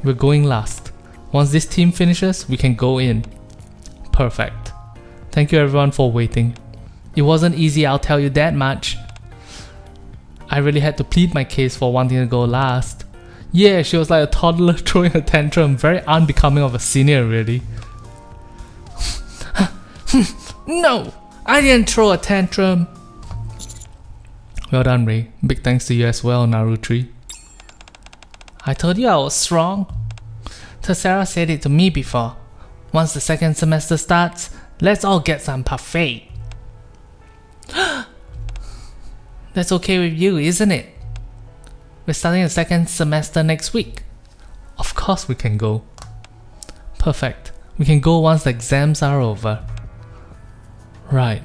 We're going last. Once this team finishes, we can go in. Perfect. Thank you everyone for waiting. It wasn't easy, I'll tell you that much. I really had to plead my case for wanting to go last. Yeah, she was like a toddler throwing a tantrum, very unbecoming of a senior really. No! I didn't throw a tantrum! Well done Ray, big thanks to you as well Naru3. I told you I was strong. Tessera said it to me before. Once the second semester starts, let's all get some parfait. That's okay with you, isn't it? We're starting the second semester next week. Of course we can go. Perfect. We can go once the exams are over. Right.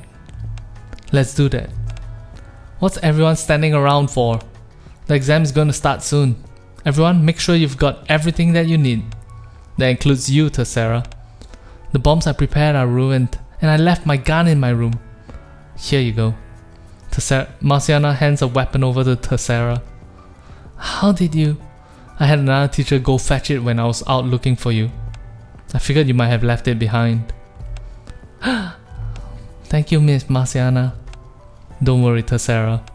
Let's do that. What's everyone standing around for? The exam is going to start soon. Everyone, make sure you've got everything that you need. That includes you, Tessera. The bombs I prepared are ruined, and I left my gun in my room. Here you go. Marciana hands a weapon over to Tessera. How did you? I had another teacher go fetch it when I was out looking for you. I figured you might have left it behind. Thank you, Miss Marciana. Don't worry, Tessera.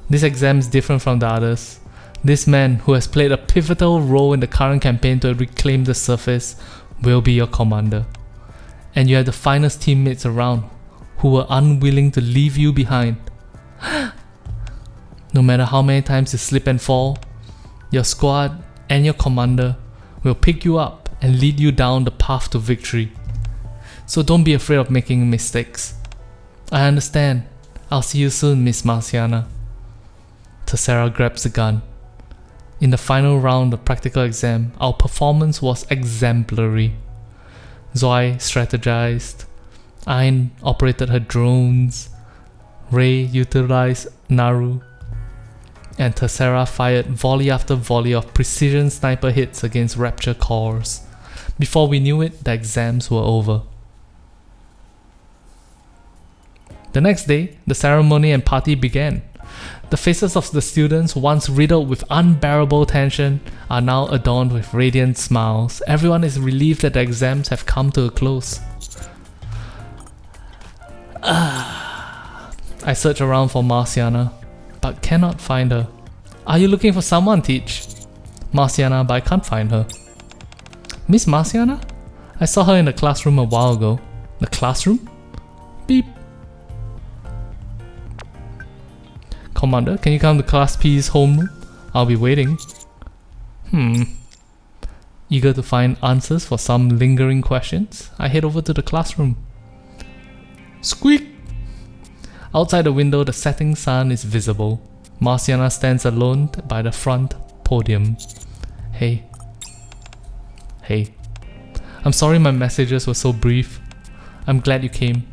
This exam is different from the others. This man, who has played a pivotal role in the current campaign to reclaim the surface, will be your commander. And you have the finest teammates around, who were unwilling to leave you behind. No matter how many times you slip and fall, your squad and your commander will pick you up and lead you down the path to victory. So don't be afraid of making mistakes. I understand. I'll see you soon, Miss Marciana. Tessera grabs the gun. In the final round of practical exam, our performance was exemplary. Zoe strategized, Ayn operated her drones, Ray utilized Naru, and Tessera fired volley after volley of precision sniper hits against Rapture cores. Before we knew it, the exams were over. The next day, the ceremony and party began. The faces of the students, once riddled with unbearable tension, are now adorned with radiant smiles. Everyone is relieved that the exams have come to a close. I search around for Marciana, but cannot find her. Are you looking for someone, Teach? Marciana, but I can't find her. Miss Marciana? I saw her in the classroom a while ago. The classroom? Beep. Commander, can you come to Class P's homeroom? I'll be waiting. Eager to find answers for some lingering questions, I head over to the classroom. Squeak! Outside the window, the setting sun is visible. Marciana stands alone by the front podium. Hey. I'm sorry my messages were so brief. I'm glad you came.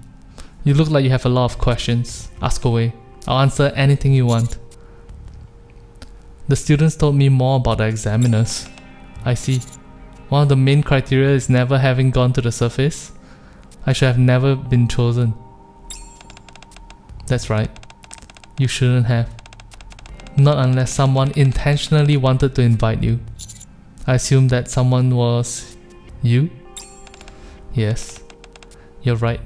You look like you have a lot of questions. Ask away. I'll answer anything you want. The students told me more about the examiners. I see. One of the main criteria is never having gone to the surface. I should have never been chosen. That's right. You shouldn't have. Not unless someone intentionally wanted to invite you. I assume that someone was... you? Yes. You're right.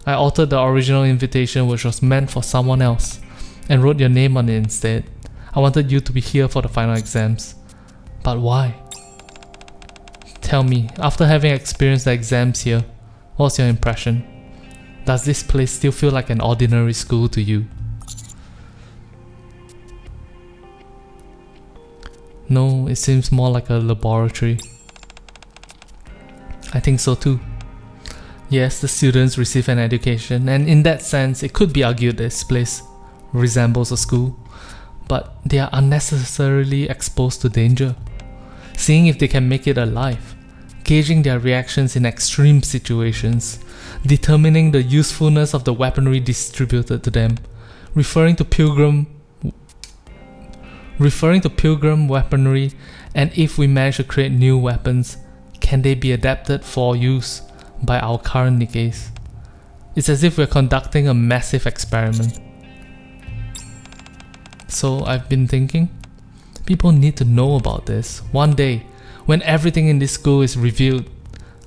I altered the original invitation, which was meant for someone else, and wrote your name on it instead. I wanted you to be here for the final exams. But why? Tell me, after having experienced the exams here, what's your impression? Does this place still feel like an ordinary school to you? No, it seems more like a laboratory. I think so too. Yes, the students receive an education, and in that sense, it could be argued this place resembles a school, but they are unnecessarily exposed to danger. seeing if they can make it alive, gauging their reactions in extreme situations, determining the usefulness of the weaponry distributed to them, referring to pilgrim weaponry, and if we manage to create new weapons, can they be adapted for use by our current Nikkes? It's as if we're conducting a massive experiment. So I've been thinking, people need to know about this. One day, when everything in this school is revealed,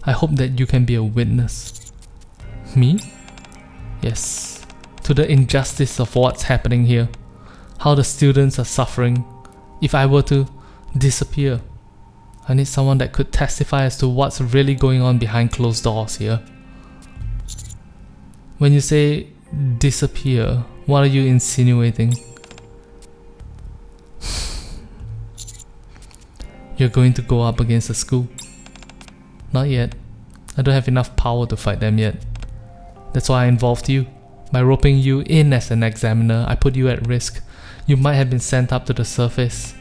I hope that you can be a witness. Me? Yes. To the injustice of what's happening here. How the students are suffering. If I were to disappear, I need someone that could testify as to what's really going on behind closed doors here. When you say disappear, what are you insinuating? You're going to go up against the school? Not yet. I don't have enough power to fight them yet. That's why I involved you. By roping you in as an examiner, I put you at risk. You might have been sent up to the surface.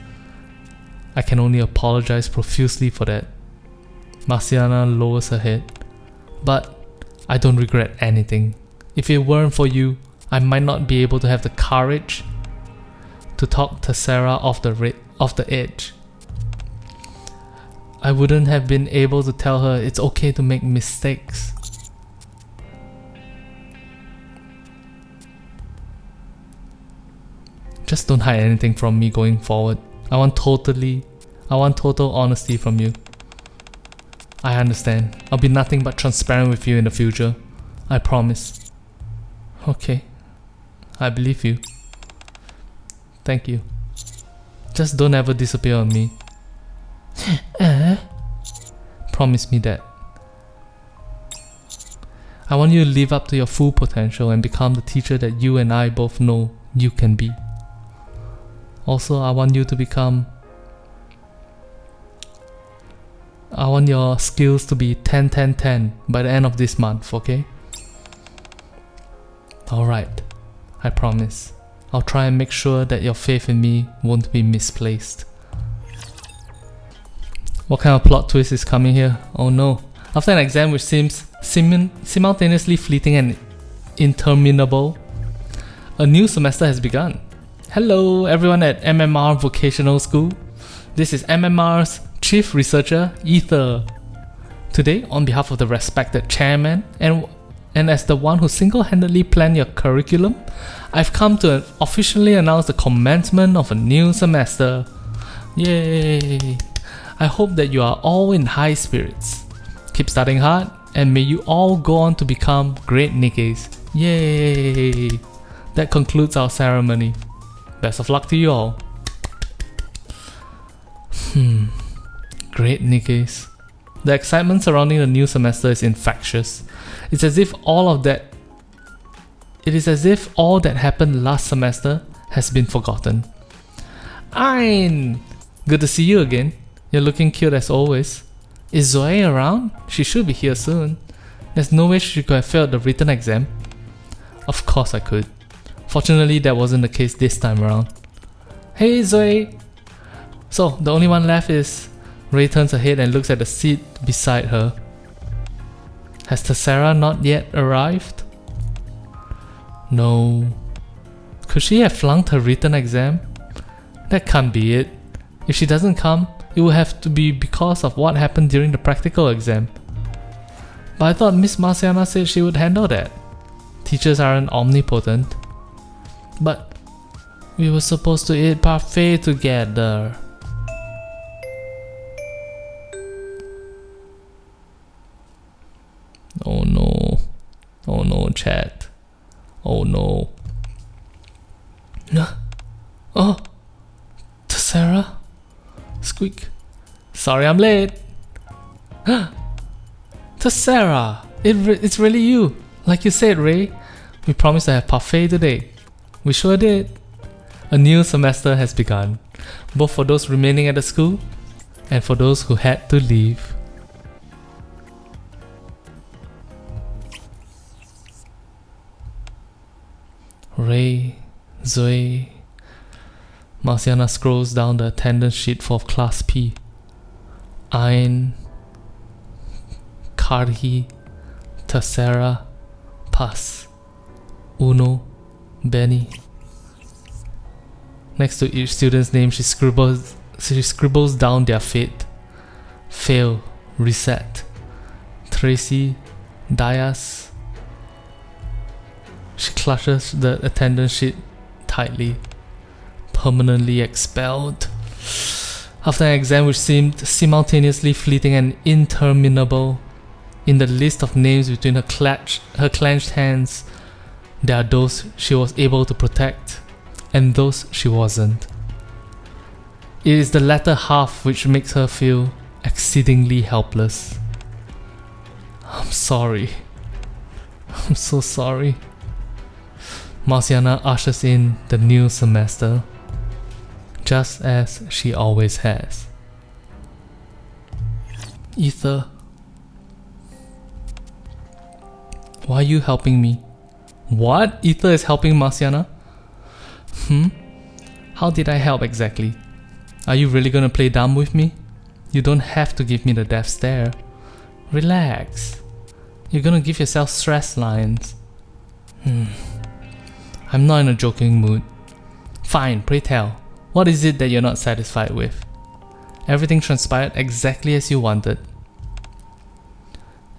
I can only apologize profusely for that. Marciana lowers her head. But I don't regret anything. If it weren't for you, I might not be able to have the courage to talk Tessera off the edge. I wouldn't have been able to tell her it's okay to make mistakes. Just don't hide anything from me going forward. I want total honesty from you. I understand. I'll be nothing but transparent with you in the future. I promise. Okay. I believe you. Thank you. Just don't ever disappear on me. Promise me that. I want you to live up to your full potential and become the teacher that you and I both know you can be. Also, I want you to become... I want your skills to be 10-10-10 by the end of this month, okay? Alright, I promise. I'll try and make sure that your faith in me won't be misplaced. What kind of plot twist is coming here? Oh no. After an exam which seems simultaneously fleeting and interminable, a new semester has begun. Hello everyone at MMR Vocational School. This is MMR's Chief Researcher, Ether. Today, on behalf of the respected chairman and as the one who single-handedly planned your curriculum, I've come to officially announce the commencement of a new semester. Yay! I hope that you are all in high spirits. Keep studying hard, and may you all go on to become great Nikkes. Yay! That concludes our ceremony. Best of luck to you all. Great Nikkes. The excitement surrounding the new semester is infectious. It is as if all that happened last semester has been forgotten. Ein! Good to see you again. You're looking cute as always. Is Zoe around? She should be here soon. There's no way she could have failed the written exam. Of course I could. Fortunately, that wasn't the case this time around. Hey Zoe! So, the only one left is... Ray turns her head and looks at the seat beside her. Has Tessera not yet arrived? No. Could she have flunked her written exam? That can't be it. If she doesn't come, it will have to be because of what happened during the practical exam. But I thought Miss Marciana said she would handle that. Teachers aren't omnipotent. But we were supposed to eat parfait together. Oh no. Oh no, chat. Oh no. Oh! Tessera? Squeak. Sorry I'm late. Tessera! It's really you. Like you said, Ray. We promised to have parfait today. We sure did. A new semester has begun. Both for those remaining at the school and for those who had to leave. Ray, Zoe. Marciana scrolls down the attendance sheet for Class P. Ein, Karhi, Tercera, Pas, Uno, Benny. Next to each student's name, she scribbles down their fate. Fail, reset. Tracy, Dias. She clutches the attendance sheet tightly. Permanently expelled. After an exam which seemed simultaneously fleeting and interminable, in the list of names between her clenched hands, there are those she was able to protect, and those she wasn't. It is the latter half which makes her feel exceedingly helpless. I'm sorry. I'm so sorry. Marciana ushers in the new semester, just as she always has. Ether, why are you helping me? What? Ether is helping Marciana? How did I help exactly? Are you really gonna play dumb with me? You don't have to give me the death stare. Relax. You're gonna give yourself stress lines. I'm not in a joking mood. Fine, pray tell. What is it that you're not satisfied with? Everything transpired exactly as you wanted.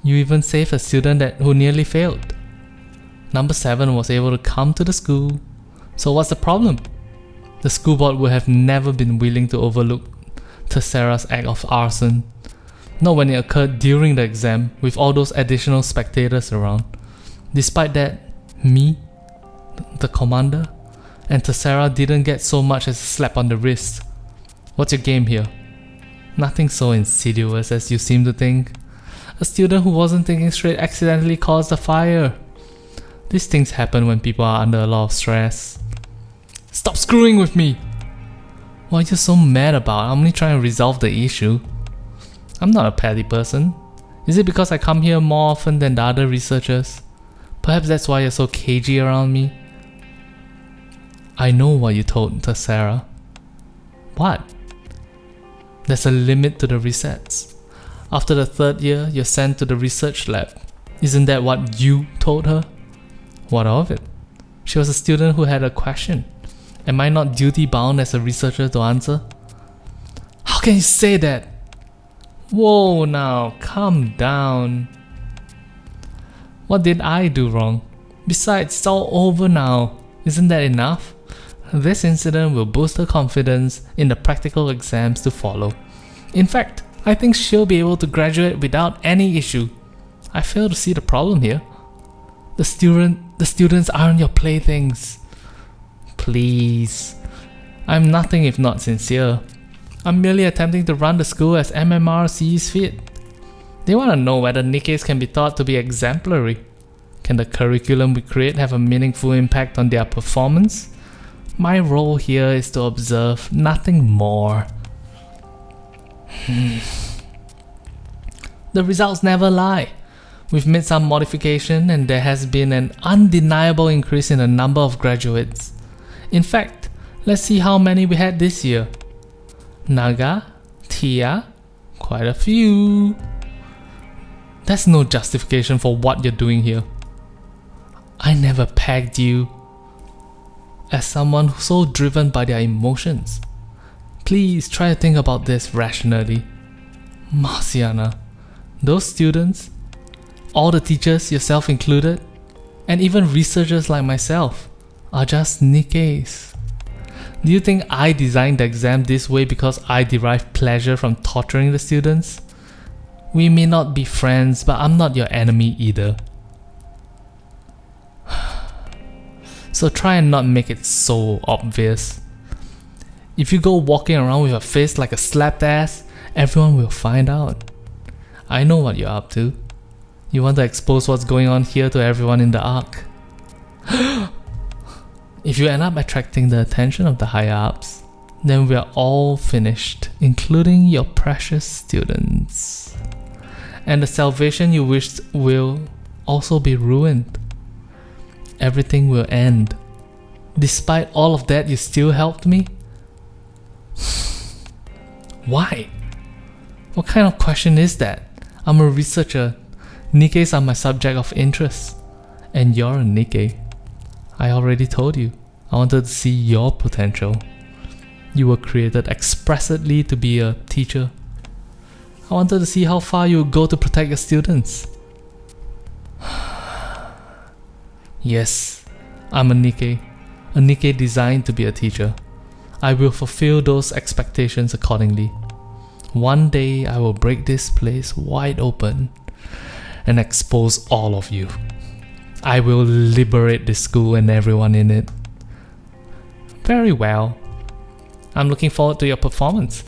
You even saved a student who nearly failed. Number 7 was able to come to the school. So what's the problem? The school board would have never been willing to overlook Tercera's act of arson. Not when it occurred during the exam with all those additional spectators around. Despite that, me, the commander, and Tercera didn't get so much as a slap on the wrist. What's your game here? Nothing so insidious as you seem to think. A student who wasn't thinking straight accidentally caused a fire. These things happen when people are under a lot of stress. Stop screwing with me! What are you so mad about? I'm only trying to resolve the issue. I'm not a petty person. Is it because I come here more often than the other researchers? Perhaps that's why you're so cagey around me. I know what you told Tercera. What? There's a limit to the resets. After the 3rd year, you're sent to the research lab. Isn't that what you told her? What of it? She was a student who had a question. Am I not duty bound as a researcher to answer? How can you say that? Whoa now, calm down. What did I do wrong? Besides, it's all over now. Isn't that enough? This incident will boost her confidence in the practical exams to follow. In fact, I think she'll be able to graduate without any issue. I fail to see the problem here. The students aren't your playthings. Please. I'm nothing if not sincere. I'm merely attempting to run the school as MMR sees fit. They want to know whether Nikkes can be thought to be exemplary. Can the curriculum we create have a meaningful impact on their performance? My role here is to observe, nothing more. The results never lie. We've made some modification and there has been an undeniable increase in the number of graduates. In fact, let's see how many we had this year. Naga, Tia, quite a few. That's no justification for what you're doing here. I never pegged you as someone so driven by their emotions. Please try to think about this rationally. Marciana, those students, all the teachers, yourself included, and even researchers like myself, are just Nikkes. Do you think I designed the exam this way because I derive pleasure from torturing the students? We may not be friends, but I'm not your enemy either. So try and not make it so obvious. If you go walking around with a face like a slapped ass, everyone will find out. I know what you're up to. You want to expose what's going on here to everyone in the Ark. If you end up attracting the attention of the higher-ups, then we are all finished, including your precious students. And the salvation you wished will also be ruined. Everything will end. Despite all of that, you still helped me? Why? What kind of question is that? I'm a researcher. Nikkes are my subject of interest. And you're a Nikke. I already told you. I wanted to see your potential. You were created expressly to be a teacher. I wanted to see how far you would go to protect your students. Yes, I'm a Nikke designed to be a teacher. I will fulfill those expectations accordingly. One day I will break this place wide open and expose all of you. I will liberate this school and everyone in it. Very well. I'm looking forward to your performance.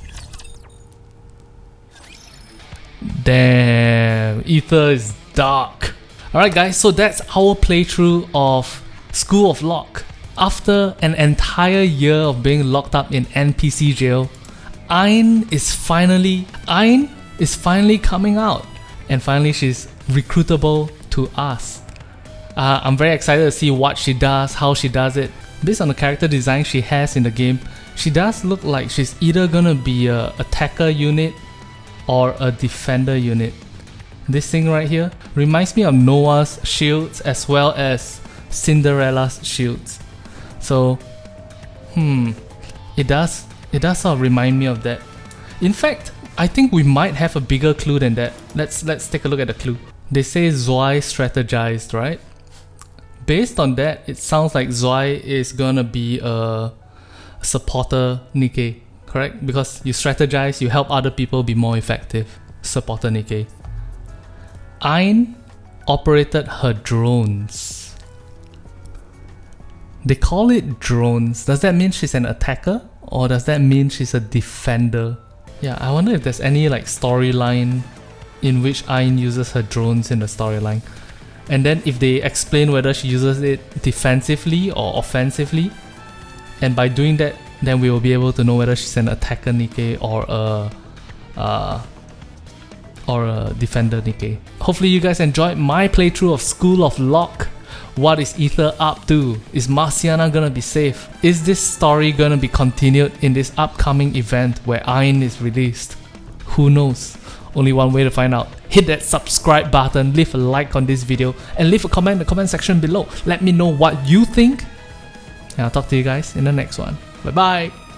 Damn, Ether is dark. Alright guys, so that's our playthrough of School of Lock. After an entire year of being locked up in NPC jail, Ayn is finally coming out. And finally she's recruitable to us. I'm very excited to see what she does, how she does it. Based on the character design she has in the game, she does look like she's either gonna be a attacker unit or a defender unit. This thing right here reminds me of Noah's shields as well as Cinderella's shields. So, it does sort of remind me of that. In fact, I think we might have a bigger clue than that. Let's take a look at the clue. They say Zwei strategized, right? Based on that, it sounds like Zwei is gonna be a supporter Nikke, correct? Because you strategize, you help other people be more effective. Supporter Nikke. Ayn operated her drones. They call it drones. Does that mean she's an attacker? Or does that mean she's a defender? Yeah, I wonder if there's any like storyline in which Ayn uses her drones in the storyline. And then if they explain whether she uses it defensively or offensively, and by doing that, then we will be able to know whether she's an attacker Nikke or a defender Nikke. Hopefully you guys enjoyed my playthrough of School of Lock. What is Ether up to? Is Marciana gonna be safe? Is this story gonna be continued in this upcoming event where Ayn is released? Who knows? Only one way to find out. Hit that subscribe button, leave a like on this video, and leave a comment in the comment section below. Let me know what you think. And I'll talk to you guys in the next one. Bye bye.